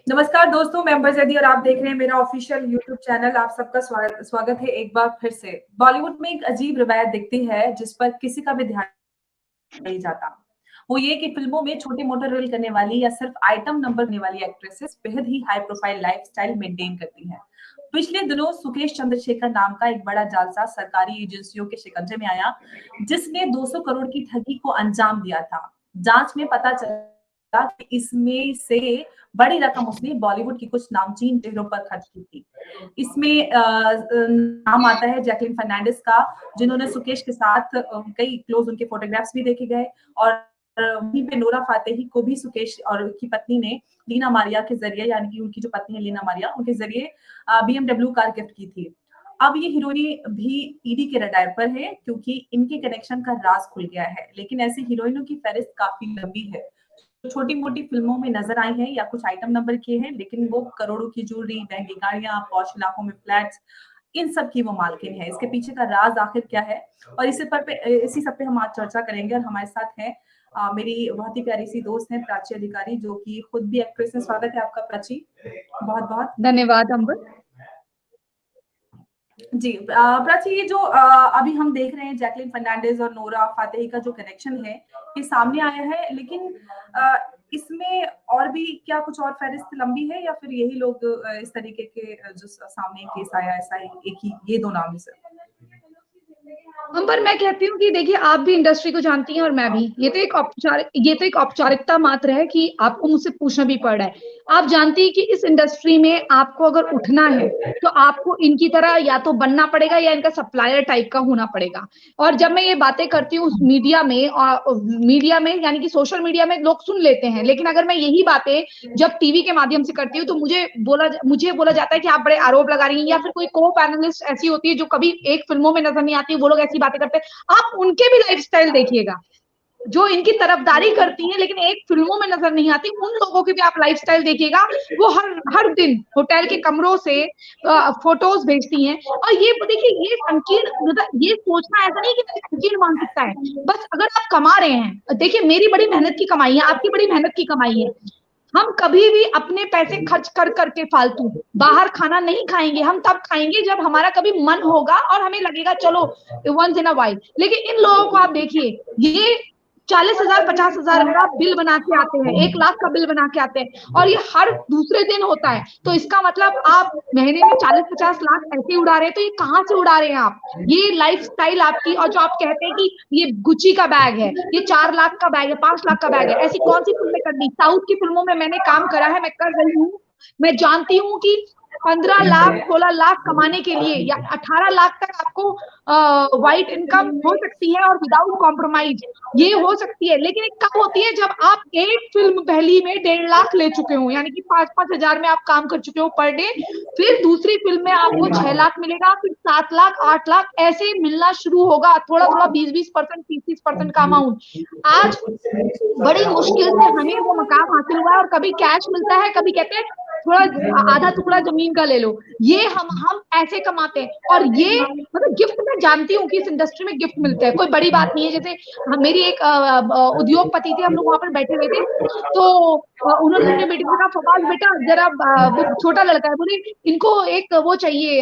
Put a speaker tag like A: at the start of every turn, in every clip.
A: नमस्कार दोस्तों, मैं अंबर जैदी और आप देख रहे हैं मेरा ऑफिशियल यूट्यूब चैनल। आप सबका स्वागत है एक बार फिर से। बॉलीवुड में एक अजीब रिवायत दिखती है जिस पर किसी का भी ध्यान नहीं जाता। वो ये कि फिल्मों में छोटे-मोटे रोल करने वाली या सिर्फ आइटम नंबर करने वाली एक्ट्रेसेस बेहद ही हाई प्रोफाइल लाइफस्टाइल मेंटेन करती हैं। पिछले दिनों सुकेश चंद्रशेखर नाम का एक बड़ा जालसाज सरकारी एजेंसियों के शिकंजे में आया, जिसने 200 करोड़ की ठगी को अंजाम दिया था। जांच में पता चला कि इसमें से बड़ी रकम उसने बॉलीवुड की कुछ नामचीन चेहरों पर खर्च की थी। इसमें नाम आता है जैकलीन फर्नांडिस का, जिन्होंने सुकेश के साथ कई क्लोज उनके फोटोग्राफ्स भी देखे गए। और वहीं पे नोरा फातेही को भी सुकेश और उनकी पत्नी ने लीना मारिया के जरिए, यानी कि उनकी जो पत्नी है लीना मारिया, उनके जरिए बीएमडब्ल्यू कार गिफ्ट की थी। अब ये हीरोइनी भी ईडी के रडार पर है क्योंकि इनके कनेक्शन का राज खुल गया है। लेकिन ऐसी हीरोइनों की फहरिस्त काफी लंबी है, छोटी-मोटी फ़िल्मों में नज़र आई हैं या कुछ आइटम नंबर किए हैं, लेकिन वो करोड़ों की ज्वेलरी, महँगी गाड़ियाँ, पॉश इलाकों में फ्लैट्स, इन सब की वो मालकिन है। इसके पीछे का राज़ आखिर क्या है? और इसी सब पे हम आज चर्चा करेंगे। और हमारे साथ हैं मेरी बहुत ही प्यारी-सी दोस्त हैं प्राची अधिकारी, जो कि खुद भी एक्ट्रेस हैं। स्वागत है आपका प्राची, बहुत-बहुत।
B: धन्यवाद अंबर।
A: जी, प्राची, ये जो अभी हम देख रहे हैं जैकलीन फर्नांडिस और नोरा फातेही का जो कनेक्शन है, ये सामने आया है, लेकिन इसमें और भी क्या कुछ और फहरिस्त लंबी है या फिर यही लोग इस तरीके के जो सामने केस आया ऐसा ही एक ही ये दो नाम है सिर्फ?
B: अंबर, मैं कहती हूँ कि देखिए, आप भी इंडस्ट्री को जानती हैं और मैं भी। ये तो एक औपचारिकता मात्र है कि आपको मुझसे पूछना भी पड़ रहा है। आप जानती हैं कि इस इंडस्ट्री में आपको अगर उठना है तो आपको इनकी तरह या तो बनना पड़ेगा या इनका सप्लायर टाइप का होना पड़ेगा। और जब मैं ये बातें करती हूँ मीडिया में, और मीडिया में यानी कि सोशल मीडिया में लोग सुन लेते हैं, लेकिन अगर मैं यही बातें जब टीवी के माध्यम से करती हूँ तो मुझे बोला जाता है कि आप बड़े आरोप लगा रही हैं, या फिर कोई को पैनलिस्ट ऐसी होती है जो कभी एक फिल्मों में नजर नहीं आती, वो लोग ऐसी बातें करते हैं। आप उनके भी लाइफस्टाइल देखिएगा, जो इनकी तरफदारी करती हैं लेकिन एक फिल्मों में नजर नहीं आती, उन लोगों की भी आप लाइफस्टाइल देखिएगा। वो हर हर दिन होटल के कमरों से फोटोज भेजती हैं। और ये देखिए, ये संकीर्ण, मतलब ये सोचना ऐसा नहीं कि मेरी संकीर्ण मानसिकता है। बस अगर आप कमा रहे हैं, देखिए मेरी बड़ी मेहनत की कमाई है, आपकी बड़ी मेहनत की कमाई है। हम कभी भी अपने पैसे खर्च कर करके फालतू बाहर खाना नहीं खाएंगे। हम तब खाएंगे जब हमारा कभी मन होगा और हमें लगेगा चलो वंस इन अ वाइल। लेकिन इन लोगों को आप देखिए, ये 40,000 50,000 का बिल बना के आते हैं, 1 लाख का बिल बना के आते हैं, और ये हर दूसरे दिन होता है। तो इसका मतलब आप महीने में 40-50 लाख ऐसे उड़ा रहे हैं, तो ये कहाँ से उड़ा रहे हैं आप? ये लाइफस्टाइल आपकी। और जो आप कहते हैं कि ये गुची का बैग है, ये 4 लाख का बैग है, 5 लाख का बैग है, ऐसी कौन सी फिल्में कर दी? साउथ की फिल्मों में मैंने काम करा है, मैं कर रही हूँ। मैं जानती हूँ कि 15 लाख 16 लाख कमाने के लिए या 18 लाख तक आपको व्हाइट इनकम हो सकती है, और विदाउट कॉम्प्रोमाइज ये हो सकती है। लेकिन एक कब होती है? जब आप एक फिल्म पहली में 1.5 लाख ले चुके हो, यानी कि 5-5 हजार में आप काम कर चुके हो पर डे। फिर दूसरी फिल्म में आपको 6 लाख मिलेगा, फिर 7 लाख 8 लाख ऐसे मिलना शुरू होगा, थोड़ा थोड़ा 20-20%, 30-30% का अमाउंट। आज बड़ी मुश्किल से हमें वो मकाम हासिल हुआ है, और कभी कैश मिलता है, कभी कहते हैं थोड़ा आधा टुकड़ा जमीन का ले लो। ये हम ऐसे कमाते हैं। और ये मतलब गिफ्ट, मैं जानती हूँ कि इस इंडस्ट्री में गिफ्ट मिलते हैं, कोई बड़ी बात नहीं है। जैसे मेरी एक उद्योगपति थे, हम लोग वहां पर बैठे हुए थे, तो उन्होंने अपने बेटे को कहा, फवाद बेटा जरा, वो छोटा लड़का है, बोले इनको एक वो चाहिए,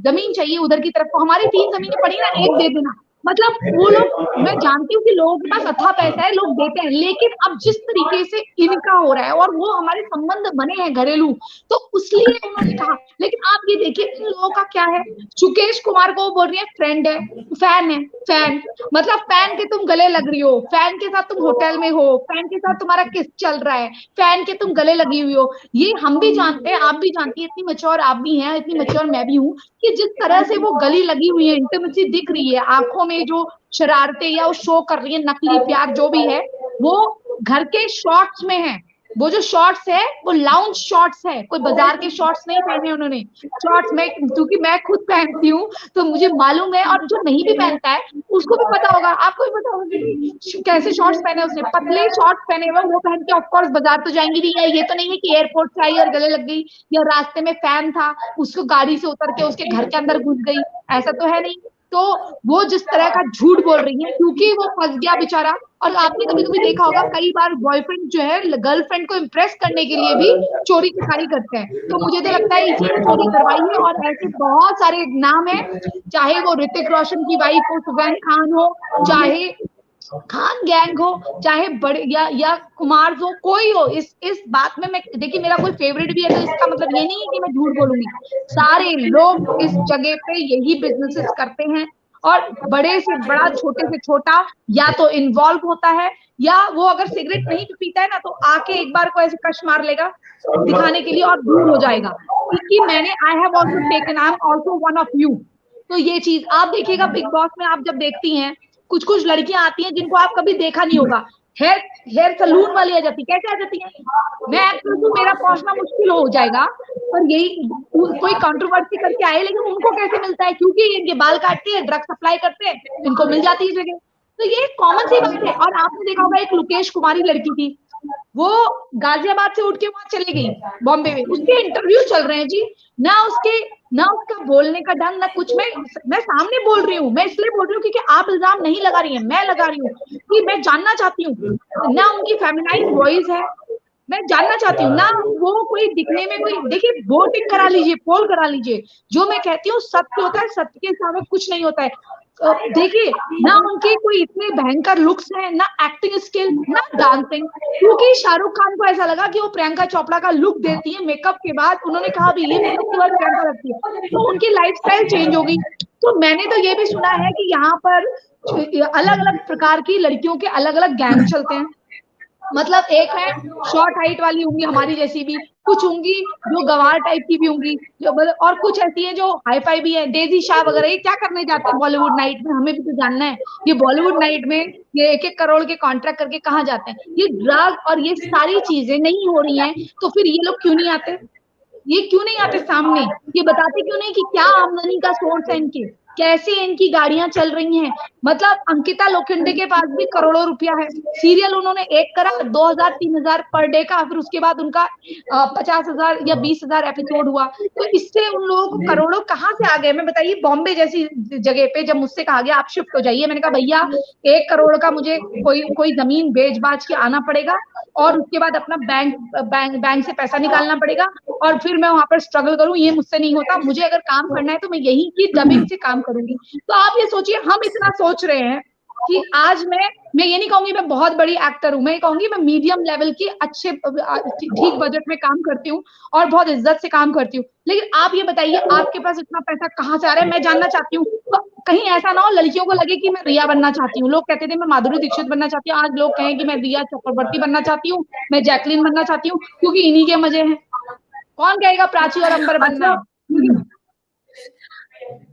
B: जमीन चाहिए उधर की तरफ, को हमारी 3 जमीनें पड़ी ना, एक दे देना। मतलब वो लोग, मैं जानती हूँ कि लोगों के पास अथाह पैसा है, लोग देते हैं, लेकिन अब जिस तरीके से इनका हो रहा है, और वो हमारे संबंध बने हैं घरेलू, तो उसलिए उन्होंने कहा। लेकिन आप ये देखिए इन लोगों का क्या है। सुकेश कुमार को वो बोल रही है फ्रेंड है, फैन है, फैन। मतलब फैन के तुम गले लग रही हो, फैन के साथ तुम होटल में हो, फैन के साथ तुम्हारा किस चल रहा है, फैन के तुम गले लगी हुई हो। ये हम भी जानते हैं, आप भी जानती है, इतनी मैच्योर आप भी हैं, इतनी मैच्योर मैं भी हूँ, कि जिस तरह से वो गली लगी हुई है, इंटीमेसी दिख रही है आंखों में, जो शरारते या वो शो कर रही है, नकली प्यार जो भी है, वो घर के शॉर्ट्स में है। वो जो शॉर्ट्स है वो लाउंज शॉर्ट्स है, कोई बाजार के शॉर्ट्स नहीं पहने उन्होंने। शॉर्ट्स में, क्योंकि मैं खुद पहनती हूँ तो मुझे मालूम है, और जो नहीं भी पहनता है उसको भी पता होगा, आपको भी पता होगा कि कैसे शॉर्ट्स पहने उसने। पतले शॉर्ट्स पहने हुए, वो पहन के ऑफकोर्स बाजार तो जाएंगी नहीं। या ये तो नहीं है कि एयरपोर्ट से आई और गले लग गई, या रास्ते में फैन था उसको गाड़ी से उतर के उसके घर के अंदर घुस गई, ऐसा तो है नहीं। तो वो जिस तरह का झूठ बोल रही है क्योंकि वो फंस गया बेचारा। और आपने कभी कभी देखा होगा कई बार बॉयफ्रेंड जो है गर्लफ्रेंड को इम्प्रेस करने के लिए भी चोरी चकारी करते हैं। तो मुझे तो लगता है इसी ने चोरी करवाई है। और ऐसे बहुत सारे नाम है, चाहे वो ऋतिक रोशन की वाइफ हो सुगैन खान हो, चाहे खान गैंग हो, चाहे बड़े या कुमार हो, कोई हो, इस बात में मैं देखिए मेरा कोई फेवरेट भी है तो इसका मतलब ये नहीं है कि मैं झूठ बोलूंगी। सारे लोग इस जगह पे यही बिजनेसेस करते हैं और बड़े से बड़ा छोटे से छोटा या तो इन्वॉल्व होता है, या वो अगर सिगरेट नहीं भी पीता है ना तो आके एक बार को ऐसे कश मार लेगा दिखाने के लिए और दूर हो जाएगा, क्योंकि मैंने I have also taken, I am also one of you. तो ये चीज आप देखिएगा बिग बॉस में, आप जब देखती हैं कुछ कुछ लड़कियां आती हैं जिनको आप कभी देखा नहीं होगा, हेयर हेयर सलून वाली आ जाती, कैसे आ जाती है, मैं एक्ट्रेस हूँ मेरा पहुंचना मुश्किल हो जाएगा, पर यही कोई कंट्रोवर्सी करके आए, लेकिन उनको कैसे मिलता है, क्योंकि इनके बाल काटती है, ड्रग सप्लाई करते हैं, इनको मिल जाती है जगह। तो ये कॉमन सी बात है। और आपने देखा होगा एक लुकेश कुमारी लड़की थी, वो गाजियाबाद से उठ के वहां चली गई बॉम्बे में, उसके इंटरव्यू चल रहे हैं जी, ना उसका बोलने का ढंग ना कुछ। मैं सामने बोल रही हूँ, मैं इसलिए बोल रही हूँ क्योंकि आप इल्जाम नहीं लगा रही हैं, मैं लगा रही हूँ कि मैं जानना चाहती हूँ। ना उनकी फेमिनाइन वॉइस है, मैं जानना चाहती हूँ ना, वो कोई दिखने में कोई, देखिए वोटिंग करा लीजिए, पोल करा लीजिए, जो मैं कहती हूँ सत्य होता है, सत्य के सामने कुछ नहीं होता है। देखिए ना उनके कोई इतने भयंकर लुक्स हैं, ना एक्टिंग स्किल, ना डांसिंग, क्योंकि शाहरुख खान को ऐसा लगा कि वो प्रियंका चोपड़ा का लुक देती है मेकअप के बाद, उन्होंने कहा भी ये मेकअप के बाद प्रियंका लगती है, तो उनकी लाइफस्टाइल चेंज हो गई। तो मैंने तो ये भी सुना है कि यहाँ पर अलग अलग प्रकार की लड़कियों के अलग अलग गैंग चलते हैं, मतलब एक है शॉर्ट हाइट वाली होंगी हमारी जैसी भी, कुछ होंगी जो गंवार टाइप की भी होंगी, जो और कुछ ऐसी है जो हाई फाई भी है, डेजी शाह वगैरह। ये क्या करने जाते हैं बॉलीवुड नाइट में, हमें भी तो जानना है, ये बॉलीवुड नाइट में ये 1-1 करोड़ के कॉन्ट्रैक्ट करके कहाँ जाते हैं, ये ड्रग और ये सारी चीजें नहीं हो रही हैं, तो फिर ये लोग क्यों नहीं आते, ये क्यों नहीं आते सामने, ये बताते क्यों नहीं कि क्या आमदनी का सोर्स है इनके, कैसे इनकी गाड़ियां चल रही हैं। मतलब अंकिता लोखंडे के पास भी करोड़ों रुपया है, सीरियल उन्होंने एक करा 2,000-3,000 पर डे का, फिर उसके बाद उनका 50,000 या 20,000 एपिसोड हुआ, तो इससे उन लोगों को करोड़ों कहाँ से आ गए। मैं बताइए बॉम्बे जैसी जगह पे जब मुझसे कहा गया आप शिफ्ट हो जाइए, मैंने कहा भैया 1 करोड़ का मुझे कोई जमीन बेच बाच के आना पड़ेगा, और उसके बाद अपना बैंक से पैसा निकालना पड़ेगा, और फिर मैं वहां पर स्ट्रगल करूं, ये मुझसे नहीं होता, मुझे अगर काम करना है तो मैं यही की डबिंग से काम करूंगी। तो आप ये सोचिए हम इतना सोच रहे हैं कि आज मैं ये नहीं कहूंगी मैं बहुत बड़ी एक्टर हूं, मैं कहूंगी मैं मीडियम लेवल की अच्छे ठीक बजट में काम करती हूँ और बहुत इज्जत से काम करती हूँ, लेकिन आप ये बताइए आपके पास इतना पैसा कहाँ से आ रहा है, मैं जानना चाहती हूँ। तो कहीं ऐसा ना हो लड़कियों को लगे कि मैं रिया बनना चाहती हूँ, लोग कहते थे मैं माधुरी दीक्षित बनना चाहती हूँ, आज लोग कहें कि मैं रिया चक्रवर्ती बनना चाहती हूँ, मैं जैकलीन बनना चाहती हूँ, क्योंकि इन्हीं के मजे हैं। कौन कहेगा प्राची और अंबर बनना है।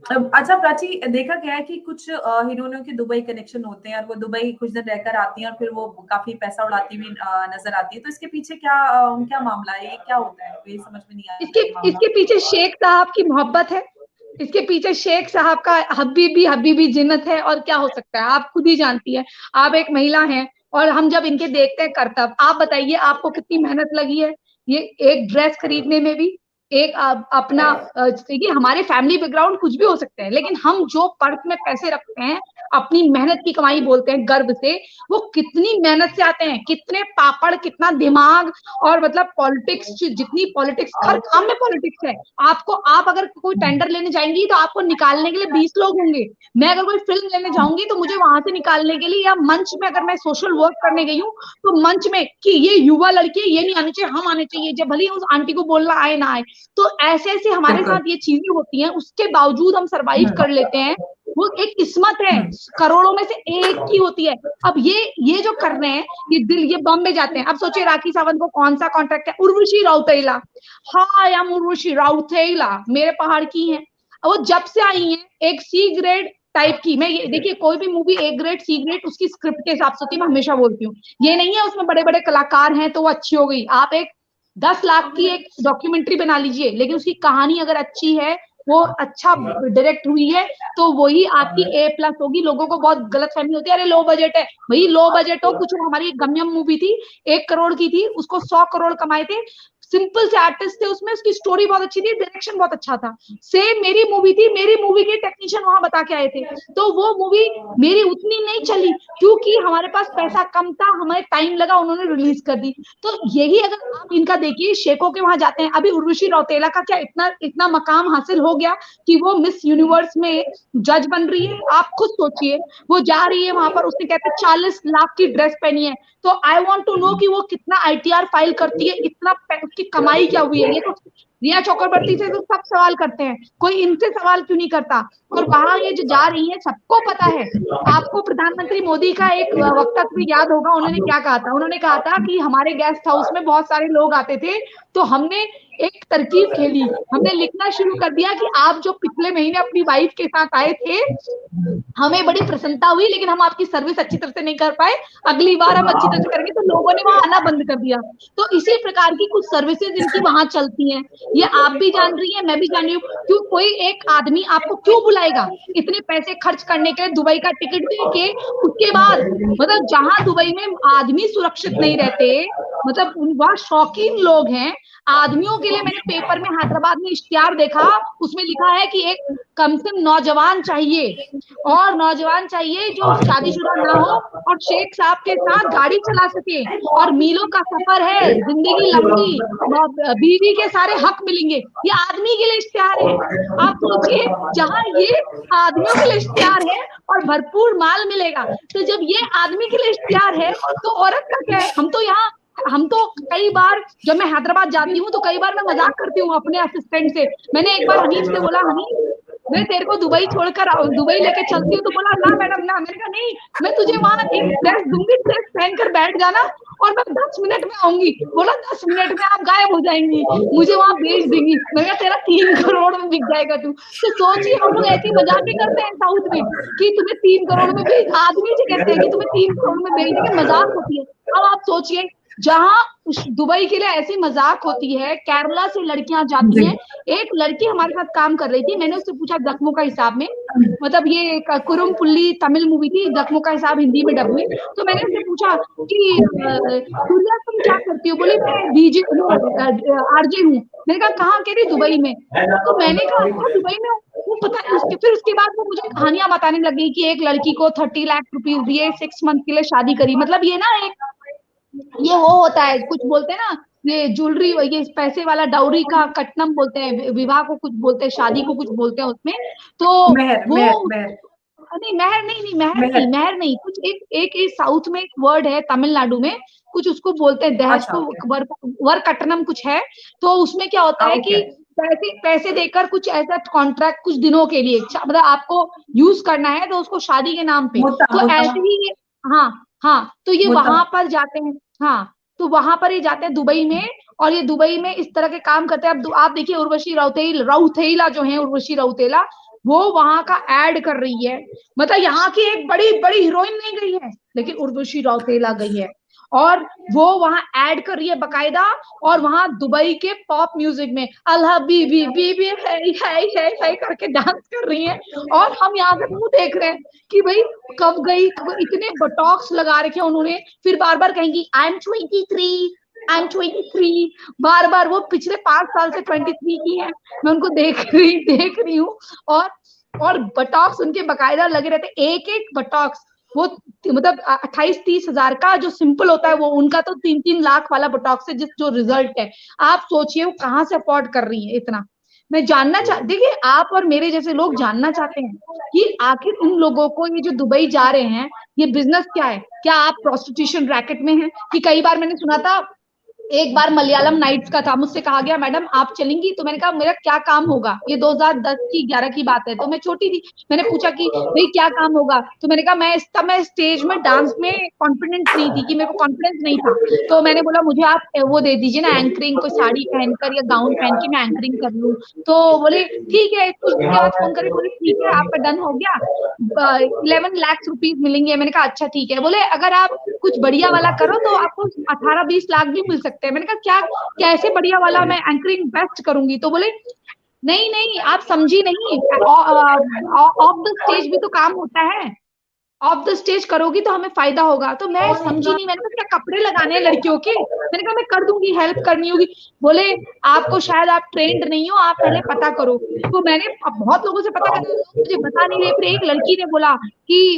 A: अच्छा प्राची, देखा गया है कि कुछ हीरोइनों के दुबई कनेक्शन होते हैं और वो दुबई कुछ दिन रहकर आती हैं और फिर वो काफी पैसा उड़ाती हुई नजर आती है, तो इसके पीछे क्या मामला है, ये क्या होता है, ये समझ में नहीं आता।
B: इसके पीछे शेख साहब की मोहब्बत है, इसके पीछे शेख साहब का हबीबी जिन्नत है, और क्या हो सकता है आप खुद ही जानती है, आप एक महिला हैं, और हम जब इनके देखते हैं करतब, आप बताइए आपको कितनी मेहनत लगी है, ये एक ड्रेस खरीदने में भी, एक अपना देखिए हमारे फैमिली बैकग्राउंड कुछ भी हो सकते हैं, लेकिन हम जो पर्स में पैसे रखते हैं अपनी मेहनत की कमाई बोलते हैं गर्व से, वो कितनी मेहनत से आते हैं, कितने पापड़, कितना दिमाग, और मतलब पॉलिटिक्स, जितनी पॉलिटिक्स, हर काम में पॉलिटिक्स है। आप अगर कोई टेंडर लेने जाएंगी तो आपको निकालने के लिए 20 लोग होंगे, मैं अगर कोई फिल्म लेने जाऊंगी तो मुझे वहां से निकालने के लिए, या मंच में अगर मैं सोशल वर्क करने गई हूँ तो मंच में कि ये युवा लड़की है, ये नहीं आनी चाहिए, हम आने चाहिए, जब भले उस आंटी को बोलना आए ना आए। तो ऐसे ऐसे हमारे साथ ये चीजें होती हैं, उसके बावजूद हम सरवाइव कर लेते हैं, वो एक किस्मत है, करोड़ों में से एक की होती है। अब ये जो कर रहे हैं, ये बॉम्बे जाते हैं, अब सोचिए राखी सावंत को कौन सा कॉन्ट्रैक्ट है, उर्वशी राउतेला, हाय हम उर्वशी राउतेला मेरे पहाड़ की है, वो जब से आई है एक सी ग्रेड टाइप की, मैं ये देखिए कोई भी movie A grade C grade उसकी स्क्रिप्ट के हिसाब से होती है, मैं हमेशा बोलती हूँ, ये नहीं है उसमें बड़े बड़े कलाकार हैं तो वो अच्छी हो गई। आप एक 10 लाख की एक डॉक्यूमेंट्री बना लीजिए, लेकिन उसकी कहानी अगर अच्छी है, वो अच्छा डायरेक्ट हुई है, तो वही आपकी A+ होगी। लोगों को बहुत गलत फहमी होती है, अरे लो बजट है, भाई लो बजट हो कुछ। हमारी गम्यम मूवी थी 1 करोड़ की थी, उसको 100 करोड़ कमाए थे, सिंपल से आर्टिस्ट थे उसमें, उसकी स्टोरी बहुत अच्छी थी, डायरेक्शन बहुत अच्छा था। सेम मेरी मूवी थी, मेरी मूवी के टेक्नीशियन वहां बता के आए थे, तो वो मूवी मेरी उतनी नहीं चली क्योंकि हमारे पास पैसा कम था, हमें टाइम लगा, उन्होंने रिलीज कर दी। तो यही अगर आप इनका देखिए, शेखों के वहां जाते हैं, अभी उर्वशी रौतेला का क्या इतना इतना मकाम हासिल हो गया कि वो मिस यूनिवर्स में जज बन रही है। आप खुद सोचिए, वो जा रही है वहां पर, उसने कहते 40 लाख की ड्रेस पहनी है, तो आई वांट टू नो कि वो कितना आईटीआर फाइल करती है, इतना उसकी कमाई क्या हुई है। ये तो रिया चक्रवर्ती से तो सब सवाल करते हैं, कोई इनसे सवाल क्यों नहीं करता। और वहां ये जो जा रही है सबको पता है। आपको प्रधानमंत्री मोदी का एक वक्तव्य याद होगा, उन्होंने क्या कहा था, उन्होंने कहा था कि हमारे गेस्ट हाउस में बहुत सारे लोग आते थे, तो हमने एक तरकीब खेली, हमने लिखना शुरू कर दिया कि आप जो पिछले महीने अपनी वाइफ के साथ आए थे, हमें बड़ी प्रसन्नता हुई, लेकिन हम आपकी सर्विस अच्छी तरह से नहीं कर पाए, अगली बार हम अच्छी तरह से करेंगे, तो लोगों ने वहां आना बंद कर दिया। तो इसी प्रकार की कुछ सर्विसेज इनकी वहां चलती हैं, ये आप भी जान रही है, मैं भी जान रही हूँ। क्यों कोई एक आदमी आपको क्यों बुलाएगा इतने पैसे खर्च करने के लिए, दुबई का टिकट दे के, उसके बाद मतलब जहां दुबई में आदमी सुरक्षित नहीं रहते, मतलब वहां शौकीन लोग हैं आदमियों के लिए। मैंने पेपर में हैदराबाद में इश्तिहार देखा, उसमें लिखा है कि एक कम से कम नौजवान चाहिए, और नौजवान चाहिए जो शादीशुदा ना हो और शेख साहब के साथ गाड़ी चला सके, और मीलों का सफर है, जिंदगी लंबी, बीवी के सारे हक मिलेंगे। ये आदमी के लिए इश्तिहार है। आप सोचिए, जहां ये आदमियों के लिए इश्तिहार है और भरपूर माल मिलेगा, तो जब ये आदमी के लिए इश्तिहार है तो औरत का क्या है। हम तो कई बार जब मैं हैदराबाद जाती हूँ तो कई बार मैं मजाक करती हूँ अपने असिस्टेंट से। मैंने एक बार हनीफ से बोला, हनीफ मैं तेरे को दुबई छोड़कर दुबई लेके चलती हूँ, तो बोला ना मैडम ना। मैंने कहा नहीं, मैं तुझे वहां एक ड्रेस दूंगी, ड्रेस पहनकर बैठ जाना और मैं 10 मिनट में आऊंगी। बोला 10 मिनट में आप गायब हो जाएंगी, मुझे वहां भेज देंगी। मैंने कहा तेरा 3 करोड़ में बिक जाएगा तू। तो सोचिए, हम लोग ऐसी मजाक भी करते हैं साउथ में कि तुम्हें 3 करोड़ में भेज, आदमी से कहते हैं कि तुम्हें 3 करोड़ में भेज देंगे, मजाक होती है। अब आप सोचिए, जहां दुबई के लिए ऐसी मजाक होती है, केरला से लड़कियां जाती हैं। एक लड़की हमारे साथ काम कर रही थी, मैंने उससे पूछा जख्मों का हिसाब में, मतलब ये कुरुम पुल्ली तमिल मूवी थी, जख्मों का हिसाब हिंदी में डब हुई। तो मैंने उससे पूछा कि सूर्या तुम क्या करती हो, बोली मैं डीजे आरजे हूँ। मैंने कहा कहाँ, कह रही दुबई में। तो मैंने कहा अच्छा दुबई में वो पता है। उसके बाद वो मुझे कहानियां बताने लगी कि एक लड़की को 30 लाख रुपीज दिए, 6 मंथ के लिए शादी करी। मतलब ये ना एक ये वो होता है, कुछ बोलते हैं ना, ये ज्वेलरी, ये पैसे वाला डाउरी का कट्टनम बोलते हैं, विवाह को कुछ बोलते हैं, शादी को कुछ बोलते हैं उसमें। तो
A: मेहर
B: वो
A: मेहर मेहर
B: नहीं, मेहर नहीं, नहीं मेहर नहीं,
A: मेहर
B: मेहर नहीं, कुछ एक एक एक साउथ में एक वर्ड है, तमिलनाडु में कुछ उसको बोलते हैं, दहेज
A: अच्छा
B: को
A: ओके
B: वर कट्टनम कुछ है। तो उसमें क्या होता है
A: ओके
B: कि पैसे पैसे देकर कुछ ऐसा कॉन्ट्रैक्ट कुछ दिनों के लिए, मतलब आपको यूज करना है, तो उसको शादी के नाम पे।
A: मुद्दा
B: तो
A: मुद्दा
B: ऐसे ही हाँ, हाँ, तो ये
A: मुद्दा
B: वहां पर जाते हैं। हाँ, तो वहां पर ये जाते हैं दुबई में, और ये दुबई में इस तरह के काम करते हैं। अब आप देखिए, उर्वशी रौतेला जो है, उर्वशी रौतेला, वो वहां का ऐड कर रही है। मतलब यहाँ की एक बड़ी बड़ी हीरोइन नहीं गई है, लेकिन उर्वशी रौतेला गई है, और वो वहां ऐड कर रही है बकायदा। और वहां दुबई के पॉप म्यूजिक में अल्लाह बीबी बीबी है करके डांस कर रही है। और हम यहाँ से मुंह देख रहे हैं कि भाई कब गई, इतने बोटॉक्स लगा रखे उन्होंने, फिर बार बार कहेंगी आई एम 23, आई एम 23, बार बार। वो पिछले 5 साल से 23 की है, मैं उनको देख रही हूँ। और बटॉक्स उनके बकायदा लगे रहते, एक एक बटॉक्स वो मतलब 28-30 हजार का जो सिंपल होता है, वो उनका तो 3-3 लाख वाला बोटॉक्स है, जिस जो रिजल्ट है। आप सोचिए वो कहाँ से अफोर्ड कर रही है इतना। मैं जानना देखिए, आप और मेरे जैसे लोग जानना चाहते हैं कि आखिर इन लोगों को, ये जो दुबई जा रहे हैं, ये बिजनेस क्या है। क्या आप प्रोस्टिट्यूशन रैकेट में हैं? कि कई बार मैंने सुना था, एक बार मलयालम नाइट्स का था, मुझसे कहा गया मैडम आप चलेंगी, तो मैंने कहा मेरा क्या काम होगा। ये 2010 की 11 की बात है, तो मैं छोटी थी। मैंने पूछा कि भाई क्या काम होगा, तो मैंने कहा मैं स्टेज में डांस में कॉन्फिडेंट नहीं थी, कि मेरे को कॉन्फिडेंस नहीं था। तो मैंने बोला मुझे आप वो दे दीजिए ना, एंकरिंग, कोई साड़ी पहनकर या गाउन पहन के मैं एंकरिंग कर लूं। तो बोले ठीक है, कुछ दिन के बाद फोन करे, बोले ठीक है आपका डन हो गया, 11 लाख रुपीज मिलेंगे। मैंने कहा अच्छा ठीक है। बोले अगर आप कुछ बढ़िया वाला करो तो आपको 18-20 लाख भी मिल सकते हैं। मैंने कहा क्या, कैसे बढ़िया वाला, मैं एंकरिंग बेस्ट करूंगी। तो बोले नहीं नहीं, आप समझी नहीं, ऑफ द स्टेज भी तो काम होता है। ऑफ द स्टेज करोगी तो हमें फायदा होगा। तो मैं समझी नहीं, मैंने कहा क्या कपड़े लगाने हैं लड़कियों के, मैंने कहा मैं कर दूंगी, हेल्प करनी होगी। बोले आपको शायद आप ट्रेंड नहीं हो, आप पहले पता करो। तो मैंने बहुत लोगों से पता करा, लोग मुझे बता नहीं रहे। फिर एक लड़की ने बोला कि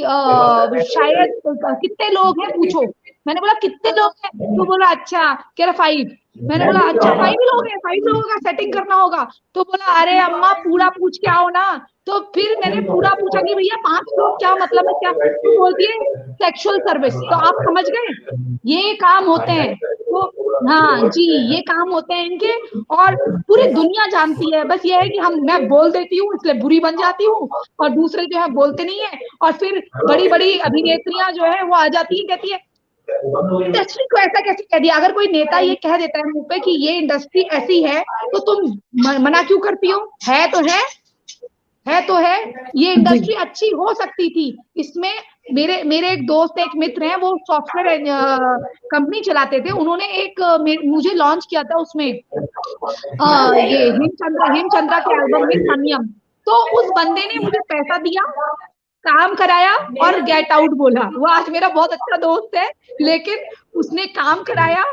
B: शायद कितने लोग हैं पूछो। मैंने बोला कितने लोग हैं, तो बोला अच्छा, कह रहा 5। मैंने बोला अच्छा 5 लोग हैं, 5 लोगों का सेटिंग करना होगा। तो बोला अरे अम्मा पूरा पूछ के आओ ना। तो फिर मैंने पूरा पूछा कि भैया 5 लोग क्या मतलब है क्या, तो बोलती है सेक्सुअल सर्विस। तो आप समझ गए ये काम होते हैं। तो हाँ जी, ये काम होते हैं इनके, और पूरी दुनिया जानती है। बस ये है कि मैं बोल देती हूँ इसलिए बुरी बन जाती हूँ, और दूसरे जो है बोलते नहीं है। और फिर बड़ी बड़ी अभिनेत्रियां जो है वो आ जाती है, कहती है इंडस्ट्री को ऐसा कैसे कह दिया। अगर कोई नेता ये कह देता है मुंह पे कि ये इंडस्ट्री ऐसी है, तो तुम मना क्यों करती हो। है तो है तो है। ये इंडस्ट्री अच्छी हो सकती थी। इसमें मेरे मेरे एक दोस्त, एक मित्र हैं, वो सॉफ्टवेयर कंपनी चलाते थे। उन्होंने एक मुझे लॉन्च किया था उसमें ये हेमचंद्रा के एल्बम में सनियम। तो उस बंदे ने मुझे पैसा दिया, काम कराया और गेट आउट बोला। वो आज मेरा बहुत अच्छा दोस्त है, लेकिन उसने काम कराया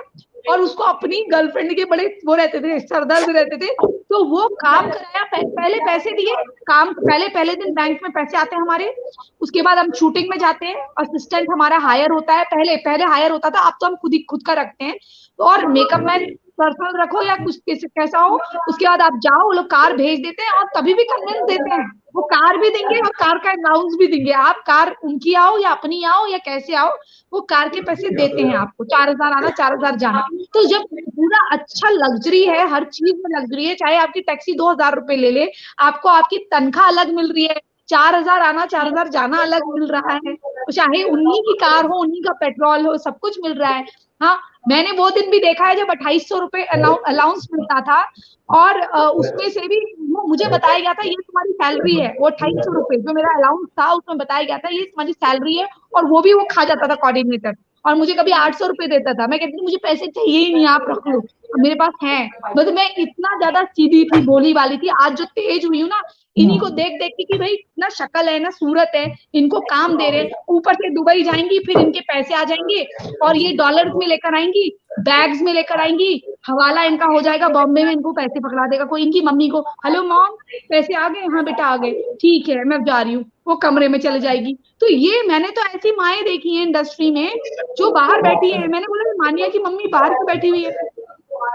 B: और उसको अपनी गर्लफ्रेंड के बड़े वो रहते थे, सरदर्द रहते थे। तो वो काम कराया, पहले पैसे दिए, काम पहले दिन बैंक में पैसे आते हैं हमारे। उसके बाद हम शूटिंग में जाते हैं, असिस्टेंट हमारा हायर होता है। पहले पहले हायर होता था, अब तो हम खुद का रखते हैं। और मेकअप मैन पर्सनल रखो या कुछ कैसा हो, उसके बाद आप जाओ, वो लोग कार भेज देते हैं, और तभी भी कन्वेंस देते हैं। वो कार भी देंगे और कार का अनाउंस भी देंगे। आप कार उनकी आओ या अपनी आओ या कैसे आओ, वो कार के पैसे देते हैं आपको। 4,000 आना, 4,000 जाना। तो जब पूरा अच्छा लग्जरी है, हर चीज में लग्जरी है, चाहे आपकी टैक्सी 2,000 रुपए ले ले, आपको आपकी तनख्वाह अलग मिल रही है, 4,000 आना 4,000 जाना अलग मिल रहा है। तो चाहे उन्हीं की कार हो, उन्हीं का पेट्रोल हो, सब कुछ मिल रहा है। हाँ, मैंने वो दिन भी देखा है जब 2,800 रुपए अलाउंस मिलता था, और उसमें से भी वो मुझे बताया गया था ये तुम्हारी सैलरी है। वो 2,800 रुपए जो मेरा अलाउंस था, उसमें बताया गया था ये तुम्हारी सैलरी है। और वो भी वो खा जाता था कोऑर्डिनेटर, और मुझे कभी 800 रुपए देता था। मैं कहती थी मुझे पैसे चाहिए ही नहीं, आप रख लो, मेरे पास है। बस मैं इतना ज्यादा सीधी थी, भोली वाली थी। आज जो तेज हुई हूँ ना, इन्हीं को देख देख के कि भाई ना शक्ल है ना सूरत है, इनको काम दे रहे हैं, ऊपर से दुबई जाएंगी, फिर इनके पैसे आ जाएंगे, और ये डॉलर्स में लेकर आएंगी, बैग्स में लेकर आएंगी, हवाला इनका हो जाएगा बॉम्बे में, इनको पैसे पकड़ा देगा कोई। इनकी मम्मी को हेलो मॉम, पैसे आ गए, हाँ बेटा आ गए, ठीक है मैं जा रही हूँ, वो कमरे में चले जाएगी। तो ये मैंने तो ऐसी माएँ देखी हैं इंडस्ट्री में जो बाहर बैठी है। मैंने बोला मानिया की मम्मी बाहर क्यों बैठी हुई है,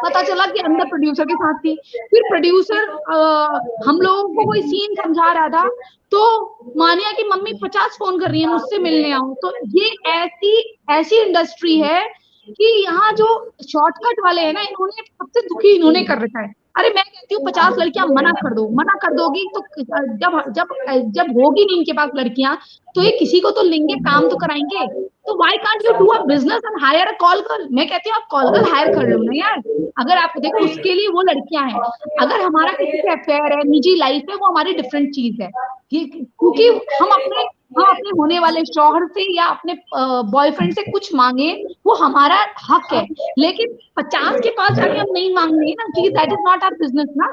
B: पता चला कि अंदर प्रोड्यूसर के साथ थी। फिर प्रोड्यूसर हम लोगों को कोई सीन समझा रहा था, तो मानिया की मम्मी 50 फोन कर रही है मुझसे मिलने आओ। तो ये ऐसी ऐसी इंडस्ट्री है कि यहाँ जो शॉर्टकट वाले हैं ना, इन्होंने सबसे दुखी इन्होंने कर रखा है। अरे मैं कहती हूँ 50 लड़कियां मना कर दो, मना कर दोगी तो जब जब जब होगी नहीं इनके पास लड़कियां, तो ये किसी को तो लेंगे, काम तो कराएंगे। तो why can't you do a business and higher a call girl. मैं कहती हूँ आप कॉल गर्ल हायर कर लो ना यार। अगर आप देखो उसके लिए वो लड़कियां हैं। अगर हमारा किसी से अफेयर है, निजी लाइफ है, वो हमारी डिफरेंट चीज है। ये क्योंकि हम अपने होने वाले शौहर से या अपने बॉयफ्रेंड से कुछ मांगे, वो हमारा हक है। लेकिन 50 के पास जाके हम नहीं मांग रहे ना, क्योंकि that is not our business ना।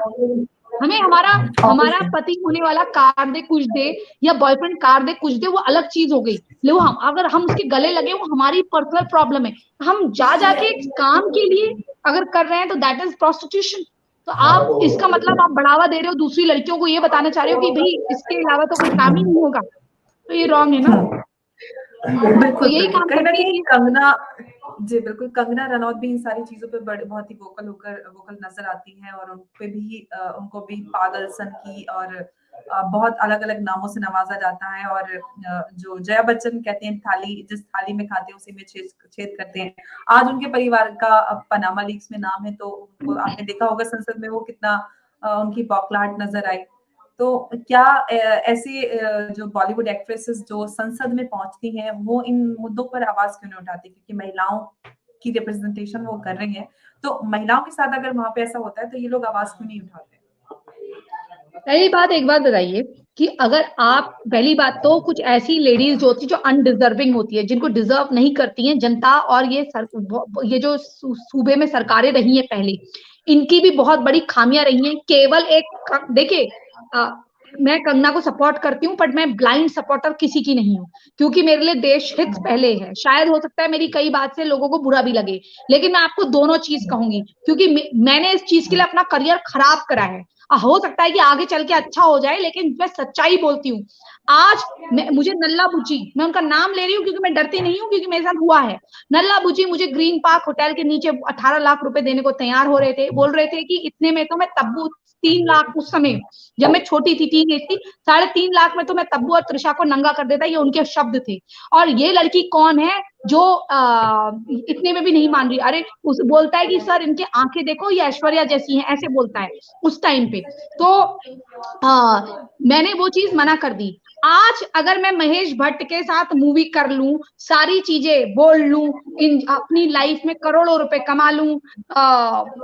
B: हमें हमारा हमारा पति होने वाला कार दे कुछ दे, या बॉयफ्रेंड कार दे कुछ दे, वो अलग चीज हो गई। ले वो अगर हम उसके गले लगे, वो हमारी पर्सनल प्रॉब्लम है। हम जा जाके एक काम के लिए अगर कर रहे हैं, तो दैट इज प्रोस्टिट्यूशन। तो आप इसका मतलब आप बढ़ावा दे रहे हो, दूसरी लड़कियों को ये बताना चाह रहे हो कि भाई इसके अलावा तो कोई काम ही नहीं होगा। तो ये रॉन्ग है ना। तो
A: बिल्कुल
B: यही
A: बिल्कुल,
B: काम
A: कहीं ना
B: करती
A: कहीं
B: थी।
A: कंगना, जी बिल्कुल, कंगना रनौत भी इन सारी चीजों पे बड़े बहुत ही वोकल नजर आती हैं, और उन पे भी उनको भी पागल सन की और बहुत अलग अलग नामों से नवाजा जाता है। और जो जया बच्चन कहते हैं थाली, जिस थाली में खाते हैं उसी में छेद छेद करते हैं। आज उनके परिवार का पनामा लीक्स में नाम है, तो उनको आपने देखा होगा संसद में वो कितना उनकी बौखलाहट नजर आई। तो क्या ऐसी जो बॉलीवुड एक्ट्रेसेस जो संसद में पहुंचती हैं, वो इन मुद्दों पर आवाज क्यों नहीं उठाती, क्योंकि महिलाओं की रिप्रेजेंटेशन वो कर रही हैं। तो महिलाओं के साथ अगर वहां पे ऐसा होता है, तो ये लोग आवाज क्यों नहीं उठाते?
B: पहली बात, एक बात बताइए कि अगर आप, पहली बात तो कुछ ऐसी लेडीज होती जो अनडिजर्विंग होती है, जिनको डिजर्व नहीं करती हैं जनता, और ये जो सूबे में सरकारें रही हैं पहले, इनकी भी बहुत बड़ी खामियां रही हैं। केवल एक देखिए मैं कंगना को सपोर्ट करती हूँ, बट मैं ब्लाइंड सपोर्टर किसी की नहीं हूँ, क्योंकि मेरे लिए देश हित पहले है। शायद हो सकता है मेरी कई बात से लोगों को बुरा भी लगे, लेकिन मैं आपको दोनों चीज कहूंगी, क्योंकि मैंने इस चीज के लिए अपना करियर खराब करा है। हो सकता है कि आगे चल के अच्छा हो जाए, लेकिन मैं सच्चाई बोलती हूँ। आज मुझे नल्ला बुची, मैं उनका नाम ले रही हूँ क्योंकि मैं डरती नहीं हूँ, क्योंकि मेरे साथ हुआ है। नल्ला बुची मुझे ग्रीन पार्क होटल के नीचे 18 लाख रुपए देने को तैयार हो रहे थे, बोल रहे थे कि इतने में तो मैं तब्बू 3 लाख, उस समय जब मैं छोटी थी, 3 एज थी, 3.5 लाख में तो मैं तब्बू और त्रिशा को नंगा कर देता, ये उनके शब्द थे। और ये लड़की कौन है जो इतने में भी नहीं मान रही? अरे उस बोलता है कि सर इनके आंखें देखो, ये ऐश्वर्या जैसी हैं, ऐसे बोलता है उस टाइम पे। तो मैंने वो चीज मना कर दी। आज अगर मैं महेश भट्ट के साथ मूवी कर लूं, सारी चीजें बोल लूं, अपनी लाइफ में करोड़ों रुपए कमा लूं,